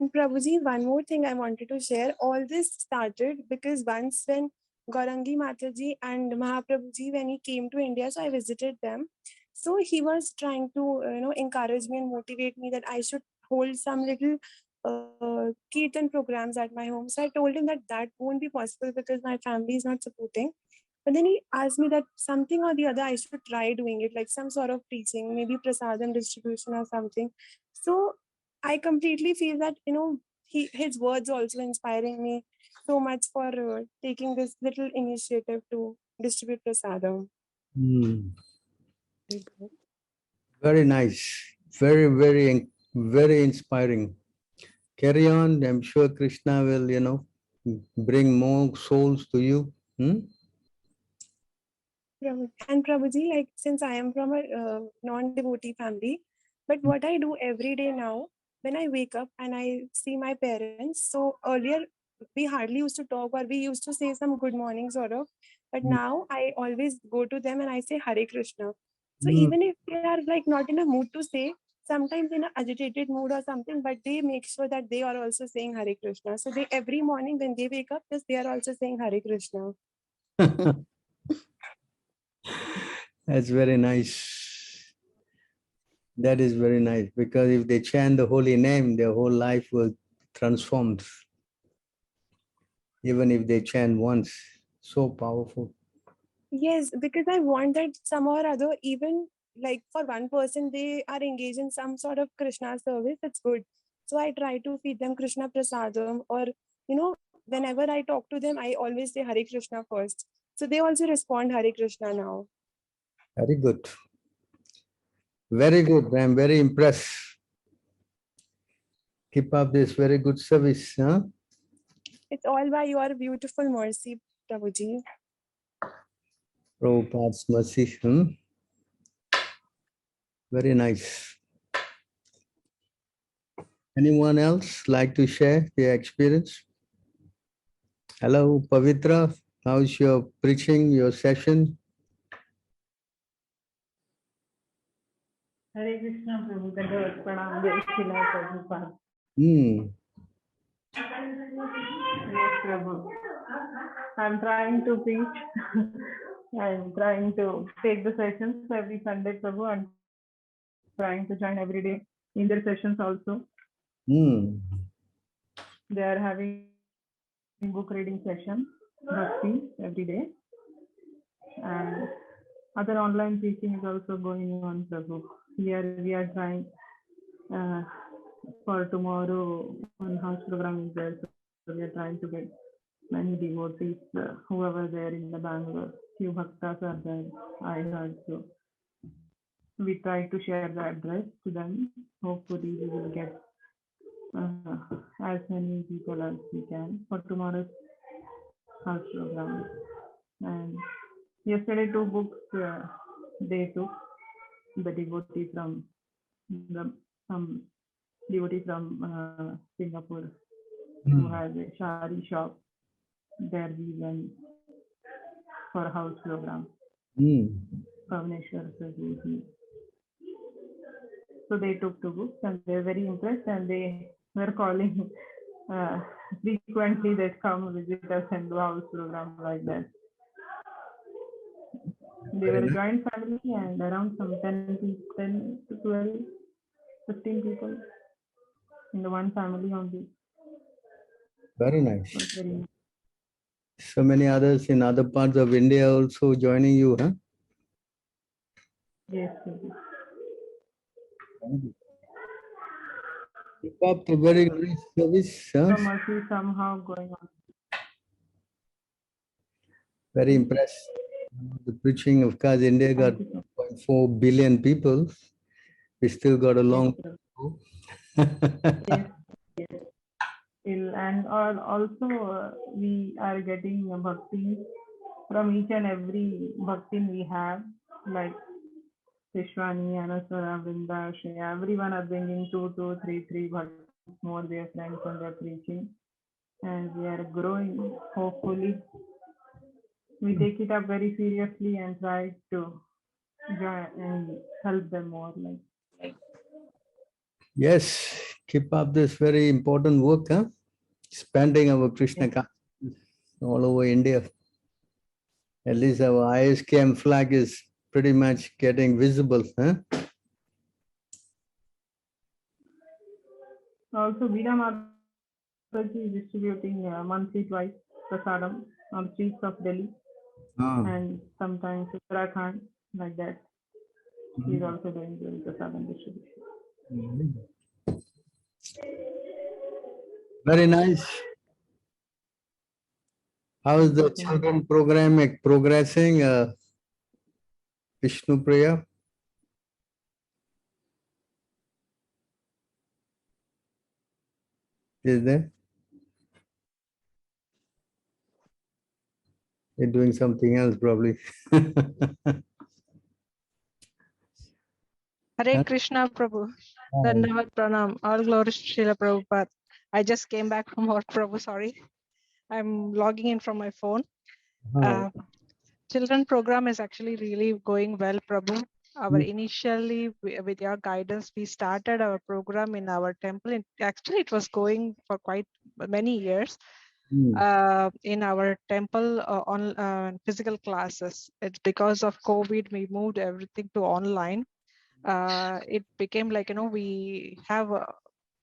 And Prabhuji, one more thing I wanted to share. All this started because once when Gaurangi Mataji and Mahaprabhuji, when he came to India, so I visited them. So he was trying to, encourage me and motivate me that I should hold some little Kirtan programs at my home. So I told him that that won't be possible because my family is not supporting. But then he asked me that something or the other I should try doing it, like some sort of preaching, maybe prasadam distribution or something. So I completely feel that, his words also inspiring me so much for taking this little initiative to distribute prasadam. Hmm. Very nice. Very, very inspiring. Carry on. I'm sure Krishna will, bring more souls to you. Hmm? And Prabhuji, like since I am from a non-devotee family, but what I do every day now, when I wake up and I see my parents, so earlier we hardly used to talk or we used to say some good morning sort of, but now I always go to them and I say Hare Krishna. So Hmm. even if they are like not in a mood to say, sometimes in an agitated mood or something, but they make sure that they are also saying Hare Krishna. So they every morning when they wake up, just they are also saying Hare Krishna. That's very nice. That is very nice because if they chant the holy name, their whole life will transform. Even if they chant once, so powerful. Yes, because I want that somehow or other, even like for one person, they are engaged in some sort of Krishna service, it's good. So I try to feed them Krishna prasadam, or whenever I talk to them, I always say Hare Krishna first. So they also respond Hare Krishna now. Very good. Very good. I'm very impressed. Keep up this very good service. Huh? It's all by your beautiful mercy, Prabhuji. Prabhupada's mercy. Very nice. Anyone else like to share their experience? Hello, Pavitra. How's your preaching, your session? Hare Krishna, Prabhu. Dandavad Pranam, Jai Shila Prabhupada. Yes, Prabhu. I'm trying to preach. I'm trying to take the sessions every Sunday, Prabhu. I'm trying to join every day in their sessions also. They are having book reading session, bhakti every day. And other online teaching is also going on, Prabhu. Here we are trying for tomorrow one house program is there. So we are trying to get many devotees, whoever there in the Bangalore. Few bhaktas are there, I heard. So we try to share the address to them. Hopefully we will get as many people as we can for tomorrow's house program. And yesterday 2 books they took, the devotee from some devotee from Singapore who has a shari shop. There we went for a house program. Pavaneshwar Prabhu. So they took 2 books and they were very impressed and they were calling frequently. They come visit us and do house program like that. They were a joint family and around some 10 to 12, 15 people in the one family only. Very nice. So many others in other parts of India also joining you, huh? Yes. Keep up the very nice service. Huh? So much is somehow going on. Very impressed. The preaching, of course, India got 1.4 billion people. We still got a long way to go. Yes. And also we are getting bhakti from each and every bhakti we have, like Vishwani, Anaswara, Vrinda, Shreya, everyone are bringing 2, 3 bhaktis more their friends on their preaching. And we are growing. Hopefully, we take it up very seriously and try to join and help them more. Yes, Keep up this very important work, huh? Expanding our Krishna consciousness all over India. At least our ISKM flag is pretty much getting visible, huh? Also, Veena Mataji is distributing monthly twice prasadam on the streets of Delhi and sometimes Uttarakhand, like that. He's also doing the prasadam distribution. Very nice. How is the children program progressing, Vishnu Priya? Is there? They're doing something else probably. Hare Krishna, Prabhu. Dandavat Pranam. All glories to Srila Prabhupada. I just came back from work, Prabhu. Sorry. I'm logging in from my phone. Children program is actually really going well, Prabhu. Our initially, with your guidance, we started our program in our temple. Actually, it was going for quite many years. In our temple on physical classes. It's because of COVID, we moved everything to online. It became like, we have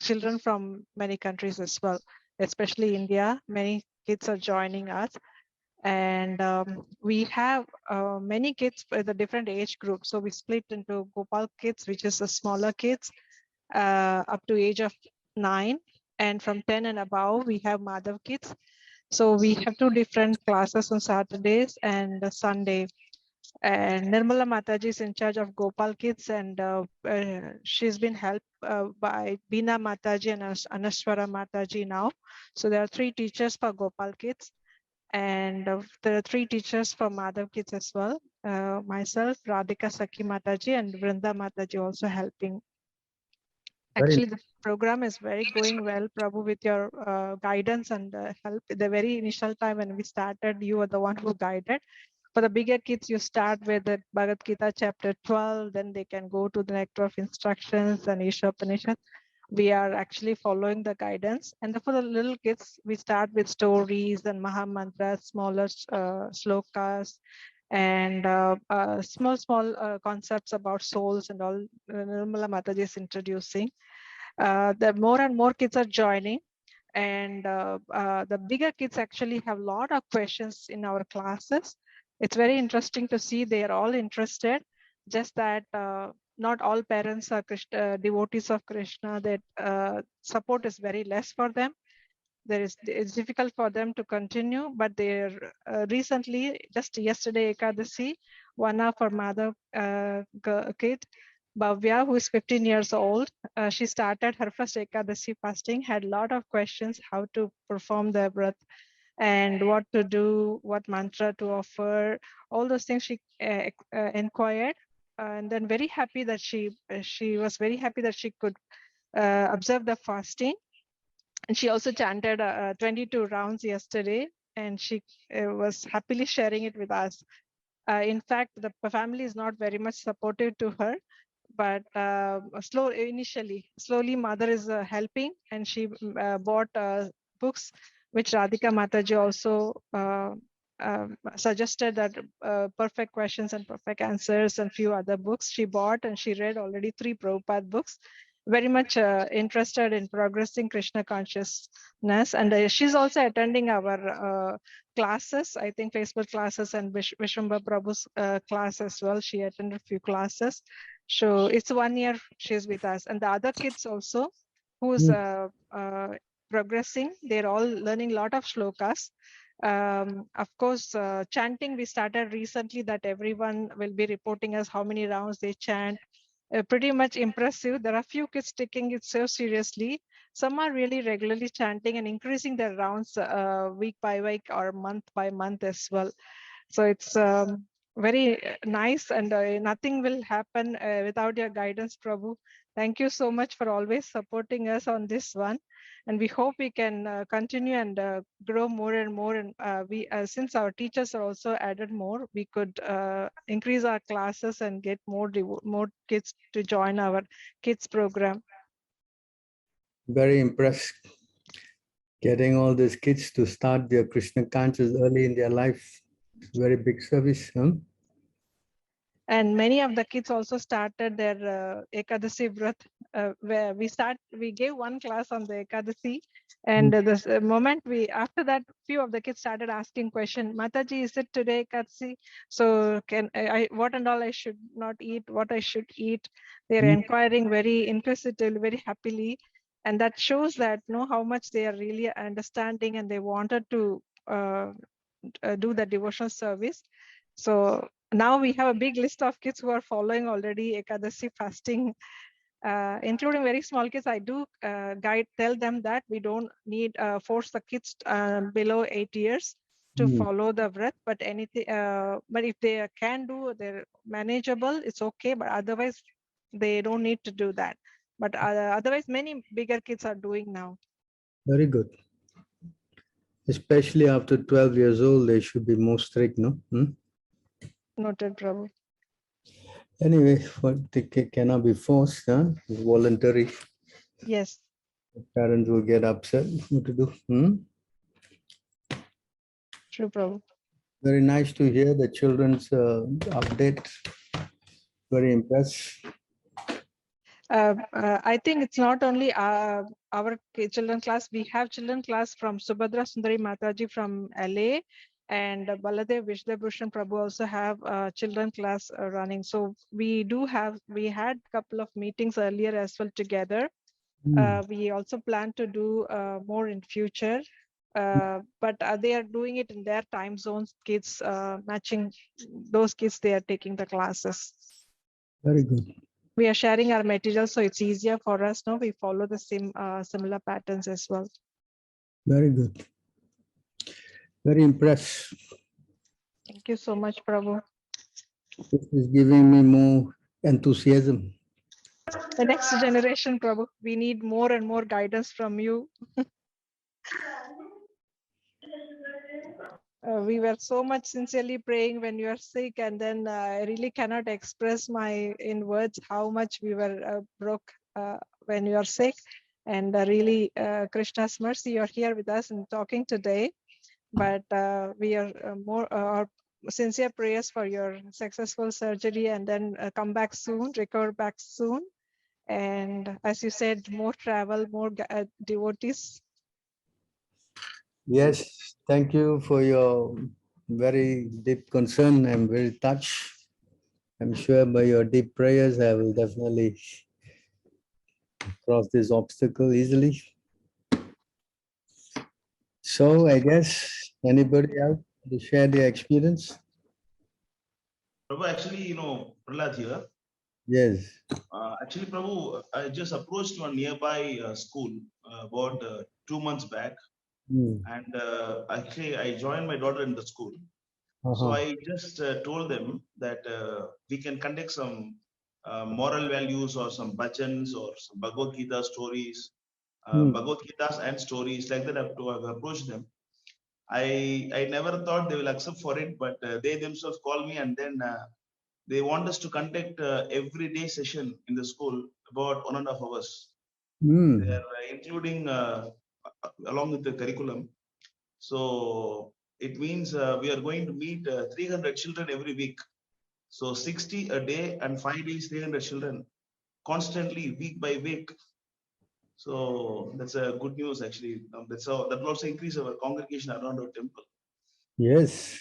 children from many countries as well, especially India. Many kids are joining us. And we have many kids with a different age group. So we split into Gopal kids, which is the smaller kids, up to age of 9. And from 10 and above, we have Madhav kids. So we have 2 different classes on Saturdays and Sunday. And Nirmala Mataji is in charge of Gopal kids, and she's been helped by Bina Mataji and Anaswara Mataji now. So there are 3 teachers for Gopal kids, and there are 3 teachers for Madhav kids as well. Myself, Radhika Sakhi Mataji, and Vrinda Mataji also helping. Actually, the program is going well, Prabhu, with your guidance and help. The very initial time when we started, you were the one who guided. For the bigger kids, you start with the Bhagavad Gita chapter 12, then they can go to the Nectar of Instructions and Ishopanishad. We are actually following the guidance. And for the little kids, we start with stories and Maha Mantras, smaller slokas, and small concepts about souls and all. Nirmala Mataji is introducing. The more and more kids are joining, and the bigger kids actually have a lot of questions in our classes. It's very interesting to see they are all interested, just that not all parents are devotees of Krishna. That support is very less for them. It's difficult for them to continue, but they're recently, just yesterday Ekadasi, one of our mother kid, Bhavya, who is 15 years old, she started her first Ekadasi fasting, had a lot of questions how to perform the व्रत and what to do, what mantra to offer, all those things she inquired, and then very happy that she was very happy that she could observe the fasting. And she also chanted 22 rounds yesterday, and she was happily sharing it with us. In fact, the family is not very much supportive to her, but slowly mother is helping, and she bought books, which Radhika Mataji also suggested, that perfect questions and perfect answers and few other books she bought, and she read already 3 Prabhupada books. Very much interested in progressing Krishna consciousness, and she's also attending our classes, I think Facebook classes and Vishwamba Prabhu's class as well. She attended a few classes. So it's 1 year she's with us, and the other kids also who's progressing, they're all learning a lot of shlokas. Of course, chanting we started recently, that everyone will be reporting us how many rounds they chant. Pretty much impressive. There are few kids taking it so seriously. Some are really regularly chanting and increasing their rounds week by week or month by month as well. So it's very nice, and nothing will happen without your guidance, Prabhu. Thank you so much for always supporting us on this one. And we hope we can continue and grow more and more. And we, since our teachers are also added more, we could increase our classes and get more kids to join our kids program. Very impressed. Getting all these kids to start their Krishna conscious early in their life. Very big service. Huh? And many of the kids also started their Ekadasi Vrat, where we gave one class on the Ekadasi. And the moment after that, few of the kids started asking question, Mataji, is it today Ekadasi? So what and all I should not eat, what I should eat. They're inquiring very inquisitively, very happily. And that shows that how much they are really understanding and they wanted to do the devotional service. So now we have a big list of kids who are following already Ekadasi fasting, including very small kids. I do tell them that we don't need force the kids below 8 years to follow the Vrat, but but if they can do, they're manageable, it's okay. But otherwise, they don't need to do that. But otherwise, many bigger kids are doing now. Very good. Especially after 12 years old, they should be more strict, no? Noted, Prabhu. Anyway, they cannot be forced, huh? It's voluntary. Yes. The parents will get upset. What to do? True, Prabhu. Very nice to hear the children's update. Very impressed. I think it's not only our children class. We have children class from Subhadra Sundari Mataji from LA, and Baladev Vishnabhushan Prabhu also have children class running. So we had a couple of meetings earlier as well together. We also plan to do more in future, but they are doing it in their time zones. Kids matching those kids, they are taking the classes. Very good. We are sharing our material, so it's easier for us. No, we follow the same similar patterns as well. Very good. Very impressed. Thank you so much, Prabhu. This is giving me more enthusiasm. The next generation, Prabhu, we need more and more guidance from you. We were so much sincerely praying when you are sick, and then I really cannot express in words how much we were broke when you are sick. And really, Krishna's mercy, you're here with us and talking today. But we are our sincere prayers for your successful surgery, and then come back soon, recover back soon. And as you said, more travel, more devotees. Yes, thank you for your very deep concern. I'm very touched. I'm sure by your deep prayers, I will definitely cross this obstacle easily. So I guess anybody else to share their experience? Prabhu, actually, Prahlad here. Yes. Actually, Prabhu, I just approached one nearby school about 2 months back. And actually, I joined my daughter in the school. So I just told them that we can conduct some moral values or some bhajans or some Bhagavad Gita stories, Bhagavad Gitas and stories like that. I've approached them. I never thought they will accept for it, but they themselves call me, and then they want us to conduct everyday session in the school about 1.5 hours. They are including along with the curriculum. So it means we are going to meet 300 children every week. So 60 a day and 5 days, 300 children constantly, week by week. So that's a good news actually. That will also increase our congregation around our temple. Yes.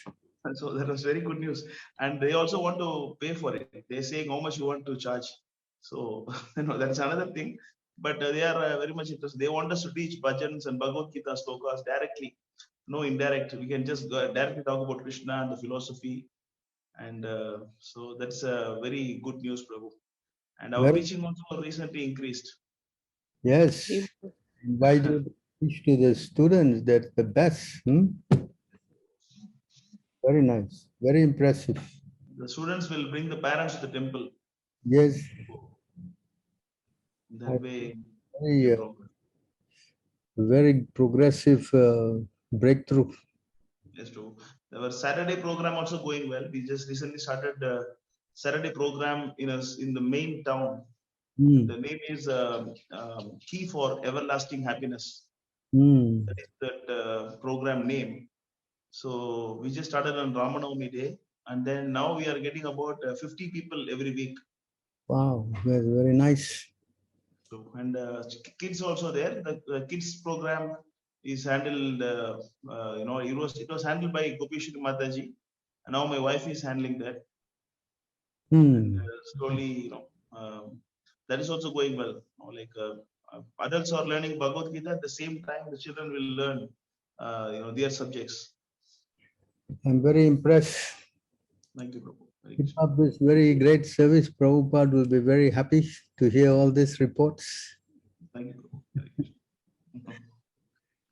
So that was very good news. And they also want to pay for it. They're saying how much you want to charge. So that's another thing. But they are very much interested. They want us to teach bhajans and Bhagavad Gita slokas directly. No indirect. We can just directly talk about Krishna and the philosophy. And so that's a very good news, Prabhu. And our teaching also recently increased. Yes. Invite you to teach to the students. That's the best. Very nice. Very impressive. The students will bring the parents to the temple. Yes. That way. Very progressive breakthrough. Yes, true. Our Saturday program also going well. We just recently started the Saturday program in the main town. The name is Key for Everlasting Happiness. That is that program name. So we just started on Ramanavami Day, and then now we are getting about 50 people every week. Wow, that's very nice. So, and kids also there. The kids program is handled. It was handled by Gopishri Mataji, and now my wife is handling that. And slowly, that is also going well. Adults are learning Bhagavad Gita at the same time. The children will learn, their subjects. I'm very impressed. Thank you, Prabhu. Keep up this very great service. Prabhupada will be very happy to hear all these reports. Thank you, Prabhu.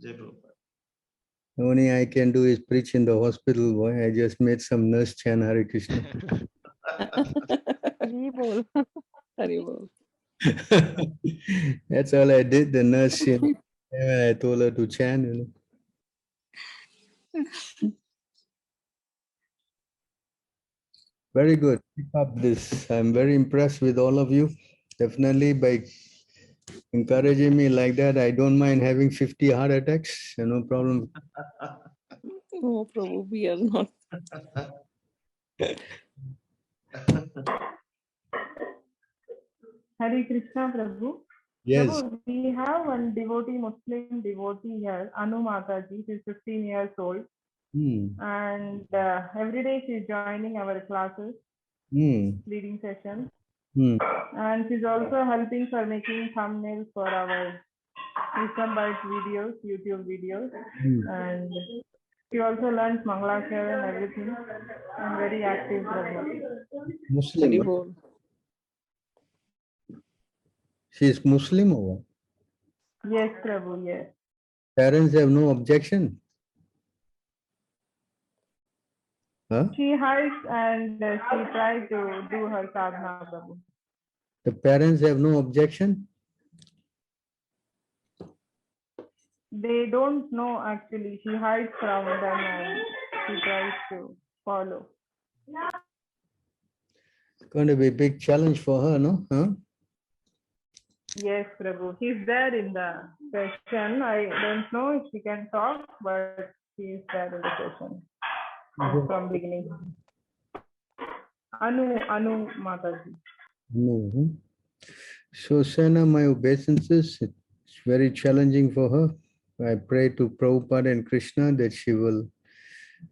Jai Prabhupada. The only I can do is preach in the hospital. Boy, I just made some nurse chant Hare Krishna. Haribol. Haribol. That's all I did. The nurse, I told her to chant. Very good. Keep up this. I'm very impressed with all of you. Definitely by encouraging me like that, I don't mind having 50 heart attacks. No problem. No, Prabhu, we are not. Hare Krishna, Prabhu. Yes. Prabhu, we have one devotee, Muslim devotee here, Anu Mataji. She's 15 years old. And every day she's joining our classes, leading sessions. And she's also helping for making thumbnails for our Wisdom Bites videos, YouTube videos. And she also learns Mangalachara and everything. And very active, Prabhu. Muslim. She is Muslim or what? Yes, Prabhu, yes. Parents have no objection? Huh? She hides and she tries to do her sadhana, Prabhu. The parents have no objection? They don't know actually. She hides from them and she tries to follow. It's going to be a big challenge for her, no? Huh? Yes, Prabhu. He's there in the session. I don't know if she can talk, but she is there in the session from beginning. Anu Mataji. No. So, Sena, my obeisances, it's very challenging for her. I pray to Prabhupada and Krishna that she will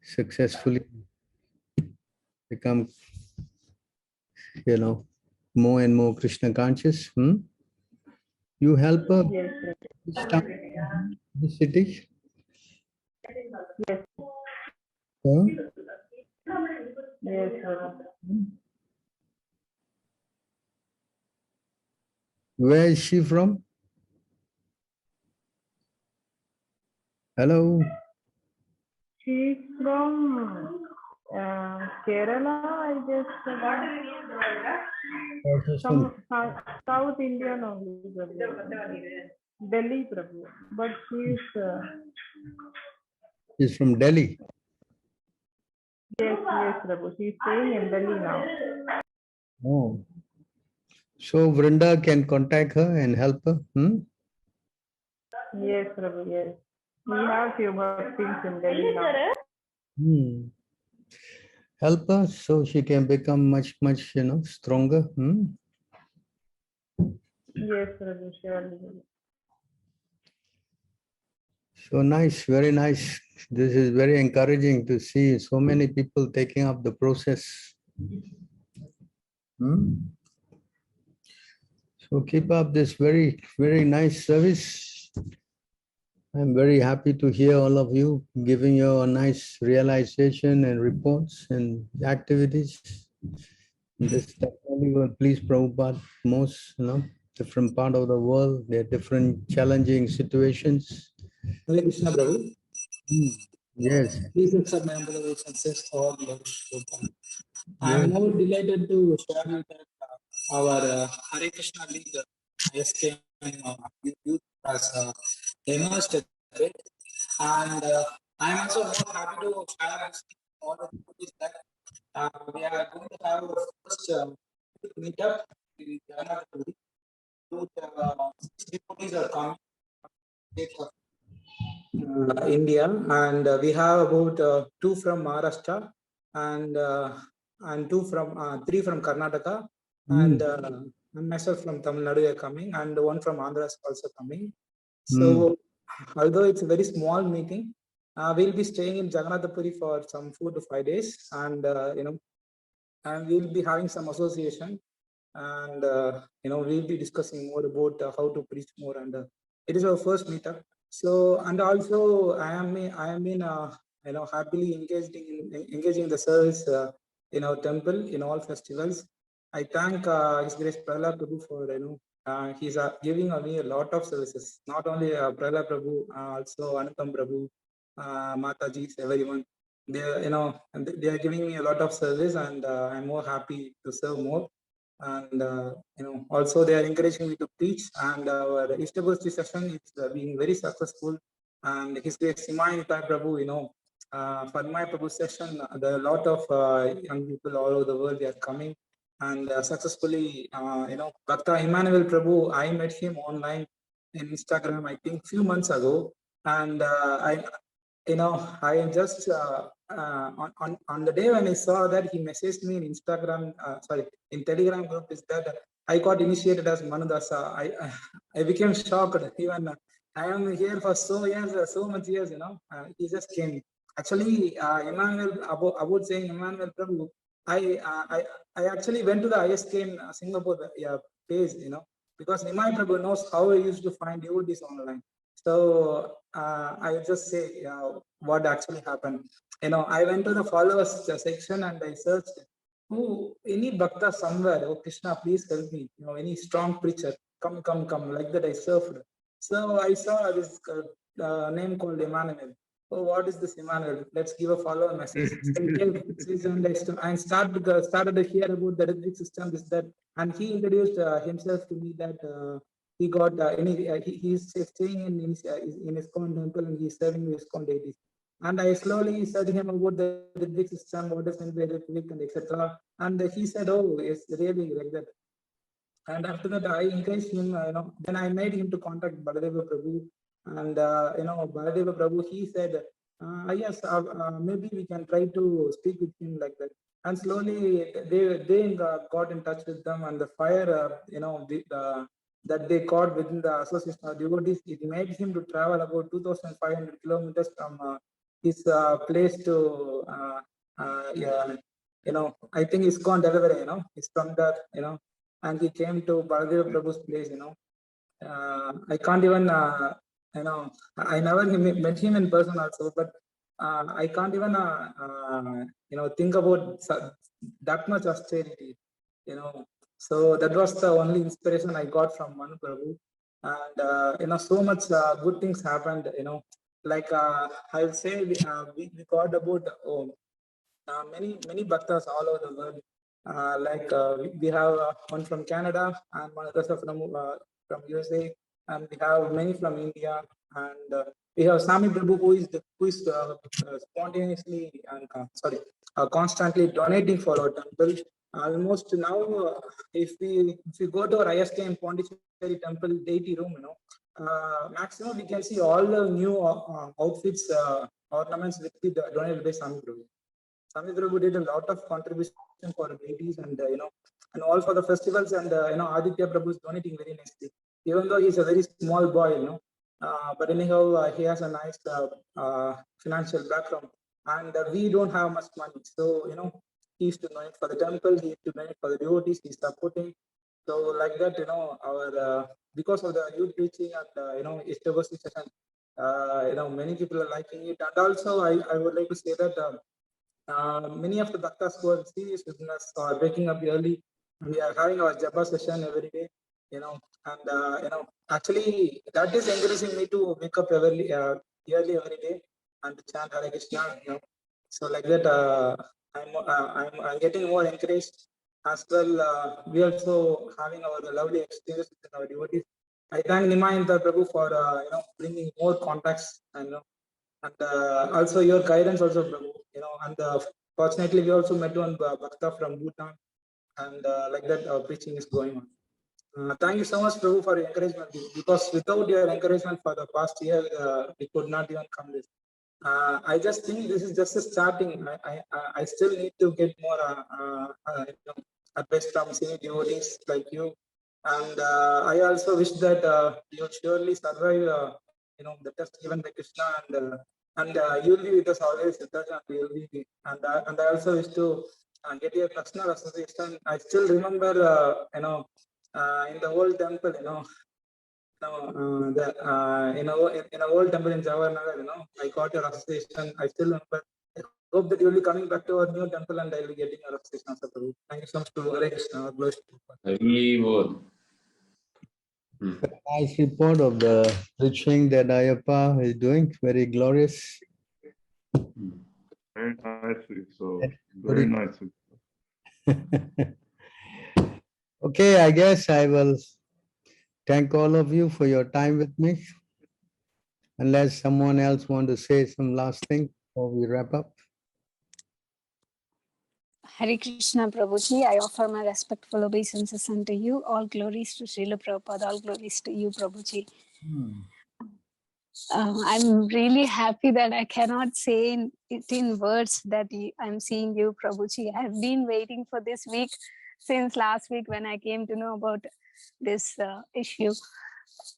successfully become, more and more Krishna conscious. You help her. Yes. This city? Yes. Huh? Yes, Prabhu. Where is she from? Hello? She's from Kerala, I guess. Some South Indian only, Prabhu. Delhi, Prabhu. But She's from Delhi. Yes, Prabhu. She's staying in Delhi now. Oh. So Vrinda can contact her and help her? Yes, Prabhu, yes. We have few more things in Delhi now. Help her so she can become much, stronger. Yes, Prabhu, surely. So nice, very nice. This is very encouraging to see so many people taking up the process. So keep up this very, very nice service. I'm very happy to hear all of you giving your nice realization and reports and activities. This definitely will please Prabhupada most, different part of the world. There are different challenging situations. Hare Krishna, Prabhu. Yes. Please accept my humble obeisances all your Prabhupada. I am more delighted to share with our Hare Krishna link ISKM youth as emerged a bit, and I am also more happy to share all the devotees that we are going to have our first meetup in Jagannath Puri. devotees are coming India, and we have about 2 from Maharashtra and 3 from Karnataka, and myself from Tamil Nadu are coming, and one from Andhra is also coming. So although it's a very small meeting, we'll be staying in Jagannathapuri for some 4 to 5 days, and and we'll be having some association, and we'll be discussing more about how to preach more, and it is our first meetup. So, and also I am in happily engaging in the service in our temple in all festivals. I thank His Grace Prahlad Prabhu for he's giving me a lot of services. Not only Prahlad Prabhu, also Anupam Prabhu, Mataji, everyone. They they are giving me a lot of service, and I'm more happy to serve more. And also they are encouraging me to preach, and our Ishtabhasti session is being very successful. And His Grace Himayata Prabhu, for my Prabhu session, there are a lot of young people all over the world, they are coming, and successfully, Bhakta Emmanuel Prabhu, I met him online in Instagram, I think few months ago, and I just on the day when I saw that he messaged me in Instagram, in Telegram group, is that I got initiated as Manudasa. I became shocked. Even I am here for so much years. He just came. Actually, Emmanuel, about saying Emmanuel Prabhu, I actually went to the ISKM Singapore page, because Nimai Prabhu knows how I used to find devotees online. So I just say what actually happened. I went to the followers section and I searched any bhakta somewhere. Oh Krishna, please help me. Any strong preacher, come. Like that I surfed. So I saw this name called Emmanuel. Oh, what is this Emmanuel? Let's give a follow message. And started to hear about the Ritwik system, this that, and he introduced himself to me that. He got he's staying in ISKCON temple, and he's serving ISKCON deities. And I slowly said to him about the Ritwik system, what is meant by Ritwik, and etc. And he said, "Oh, it's really like that." And after that, I encouraged him. Then I made him to contact Baladeva Prabhu, and Baladeva Prabhu, he said, "Yes, maybe we can try to speak with him like that." And slowly they got in touch with them, and the fire, that they caught within the association of devotees, it made him to travel about 2,500 kilometers from his place to, I think ISKCON delivery, it's from that, and he came to Baladeva Prabhu's place, I can't even, I never met him in person also, but I can't even, think about that much austerity, So that was the only inspiration I got from Manu Prabhu. And, so much good things happened, like I would say we got about many bhaktas all over the world. Like we have one from Canada and one other from USA, and we have many from India, and we have Sami Prabhu who is spontaneously and constantly donating for our temple. Almost now, if we go to our ISKM Pondicherry temple deity room, maximum we can see all the new outfits, ornaments will be donated by Sami Prabhu. Sami Prabhu did a lot of contribution for deities, and and all for the festivals, and Aditya Prabhu is donating very nicely. Even though he's a very small boy, but anyhow he has a nice financial background, and we don't have much money, so he used to donate for the temple, he used to donate for the devotees, he's supporting. So like that, our because of the youth preaching and Ishtabhasti session, many people are liking it, and also I would like to say that. Many of the bhaktas who are serious business are waking up early. We are having our japa session every day, and actually that is encouraging me to wake up early every day and chant Hare Krishna. So like that, I'm getting more encouraged as well. We also having our lovely experience with our devotees. I thank Nimayanta Prabhu for bringing more contacts and also your guidance also, Prabhu, and fortunately we also met one bhakta from Bhutan, and like that our preaching is going on. Thank you so much, Prabhu, for your encouragement. Because without your encouragement for the past year, we could not even come this. I just think this is just a starting. I still need to get more advice from senior devotees like you, and I also wish that you surely survive. The test given by Krishna, and you'll be with us always with us, and you'll be. And I also wish to get your personal association. I still remember, in the old temple, in an old temple in Jawaharnagar, I got your association. I still remember. I hope that you will be coming back to our new temple and I will be getting your association also, Prabhu. Thank you so much to Hare Krishna. Nice report of the preaching that Ayappa is doing. Very glorious. Very nicely. So very nicely. Okay, I guess I will thank all of you for your time with me. Unless someone else want to say some last thing before we wrap up. Hare Krishna Prabhuji, I offer my respectful obeisances unto you. All glories to Srila Prabhupada, all glories to you, Prabhuji. I'm really happy that I cannot say it in words that I'm seeing you, Prabhuji. I've been waiting for this week since last week when I came to know about this issue.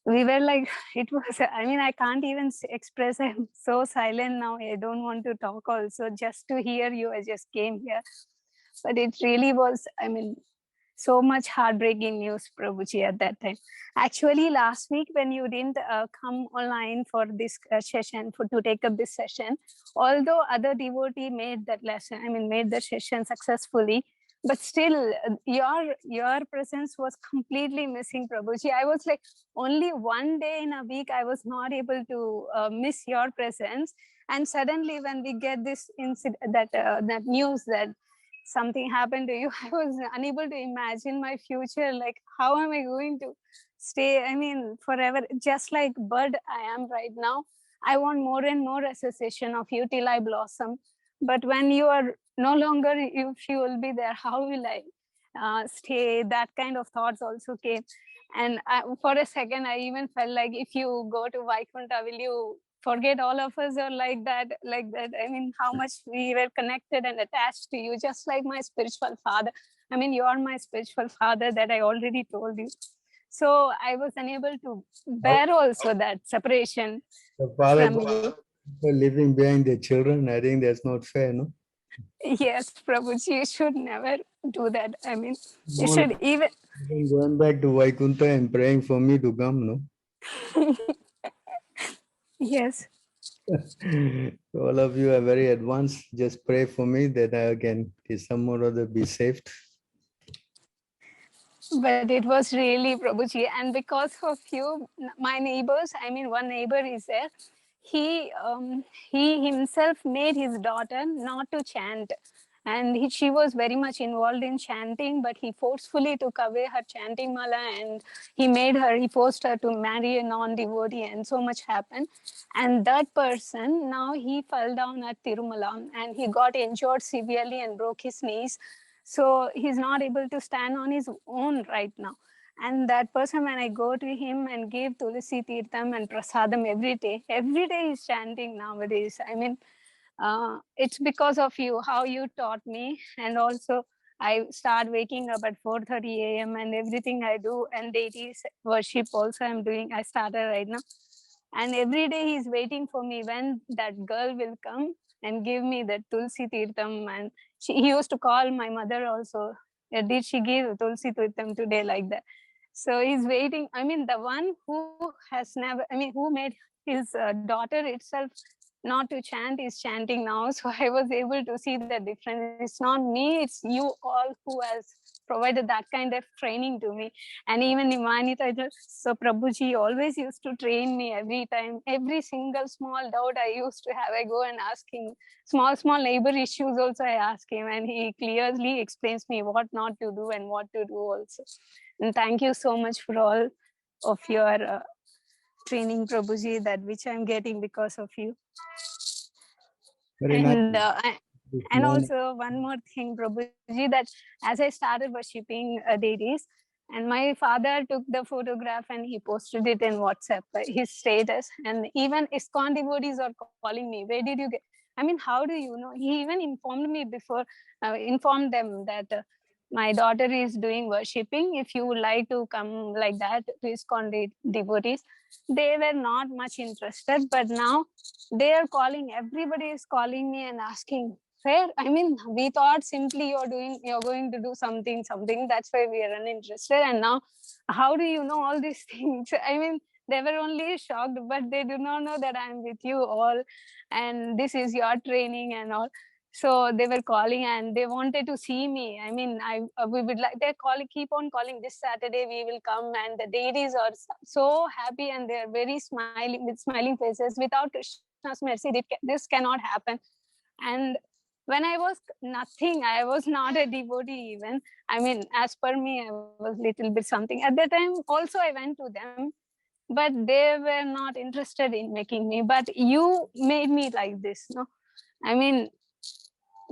We were like, it was, I can't even express. I'm so silent now. I don't want to talk also. Just to hear you, I just came here. But it really was, so much heartbreaking news, Prabhuji, at that time. Actually, last week when you didn't come online for this session, to take up this session, although other devotee made that lesson, made the session successfully, but still your presence was completely missing, Prabhuji. I was like, only one day in a week, I was not able to miss your presence. And suddenly when we get this that news that something happened to you, I was unable to imagine my future. Like, how am I going to stay, forever? Just like bird I am right now. I want more and more association of you till I blossom. But when you are no longer, if you will be there, how will I stay? That kind of thoughts also came. And for a second, I even felt like if you go to Vaikunta, will you forget all of us, or like that? How much we were connected and attached to you, just like my spiritual father. You are my spiritual father, that I already told you. So I was unable to bear also that separation The father from you. living behind the children, I think that's not fair, no? Yes, Prabhuji, you should never do that. You should even going back to Vaikunta and praying for me to come, no? Yes. All of you are very advanced. Just pray for me that I can some more other be saved. But it was really, Prabhuji, and because of you, my neighbors, one neighbor is there. He himself made his daughter not to chant, and she was very much involved in chanting, but he forcefully took away her chanting mala, and he forced her to marry a non-devotee, and so much happened. And that person, now he fell down at Tirumala and he got injured severely and broke his knees. So he's not able to stand on his own right now. And that person, when I go to him and give Tulsi Tirtham and Prasadam every day he's chanting nowadays. It's because of you, how you taught me. And also I start waking up at 4:30 a.m. and everything I do, and deities worship also I started right now. And every day he's waiting for me when that girl will come and give me the Tulsi Tirtham. And he used to call my mother also. Did she give Tulsi Tirtham today, like that? So he's waiting. The one who has never, who made his daughter itself not to chant is chanting now. So I was able to see the difference. It's not me, it's you all who has provided that kind of training to me. And even Imanita, so Prabhuji always used to train me every time. Every single small doubt I used to have, I go and ask him. Small neighbor issues also I ask him, and he clearly explains me what not to do and what to do also. And thank you so much for all of your training, Prabhuji, that which I'm getting because of you. Very and nice. and also one more thing, Prabhuji, that as I started worshipping deities, And my father took the photograph and he posted it in WhatsApp, his status. And even ISKCON devotees are calling me. Where did you get? I mean, how do you know? He even informed me before, informed them that my daughter is doing worshipping. If you would like to come like that to ISKCON devotees, they were not much interested. But now they are calling. Everybody is calling me and asking, where? I mean, we thought simply you're going to do something. That's why we are uninterested. And now, how do you know all these things? I mean, they were only shocked, but they do not know that I'm with you all, and this is your training and all. So they were calling and they wanted to see me. I mean, we would like, they're calling, keep on calling, this Saturday we will come, and the deities are so happy and they're very smiling with smiling faces. Without Krishna's mercy, this cannot happen. And when I was nothing, I was not a devotee even. I mean, as per me, I was little bit something. At that time, also I went to them, but they were not interested in making me. But you made me like this, no? I mean,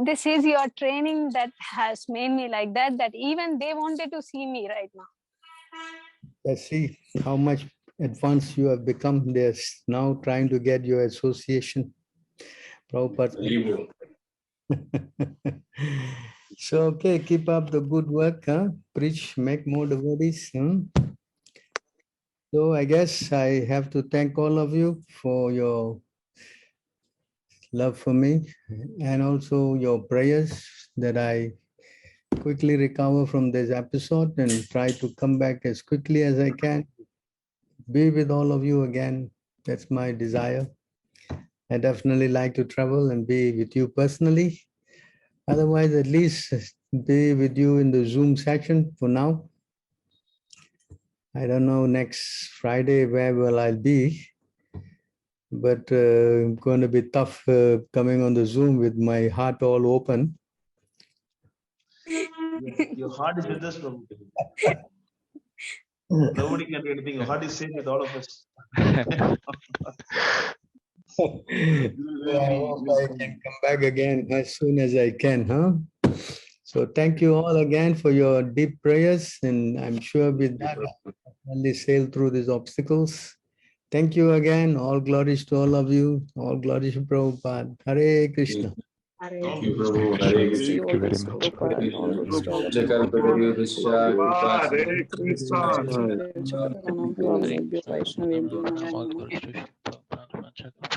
this is your training that has made me like that, that even they wanted to see me right now. Let's see how much advanced you have become. They're now trying to get your association. Prabhupada. So, okay, keep up the good work, huh? Preach, make more devotees. Huh? So I guess I have to thank all of you for your love for me and also your prayers that I quickly recover from this episode and try to come back as quickly as I can. Be with all of you again. That's my desire. I definitely like to travel and be with you personally. Otherwise, at least be with you in the Zoom section for now. I don't know next Friday where will I be, but going to be tough coming on the Zoom with my heart all open. Your heart is with us, Prabhu. Nobody can do anything. Your heart is safe with all of us. I hope I can come back again as soon as I can, huh? So thank you all again for your deep prayers, and I'm sure with that I'll only sail through these obstacles. Thank you again. All glories to all of you. All glories to Prabhupada. Hare Krishna. Thank you, Prabhu. Hare Krishna. Thank you very much.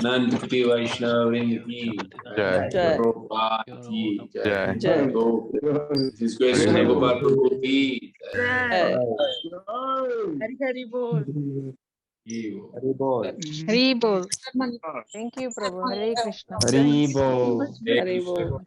Nanditi Vaishnavin ki Jai. Prabhupada ki Jai. Jai. This is Krishna Gopal Prabhu ki Jai. Hari Bol. Hari Bol. Hari Bol. Thank you, Prabhu. Hare Krishna. Hari Bol. Hare Krishna.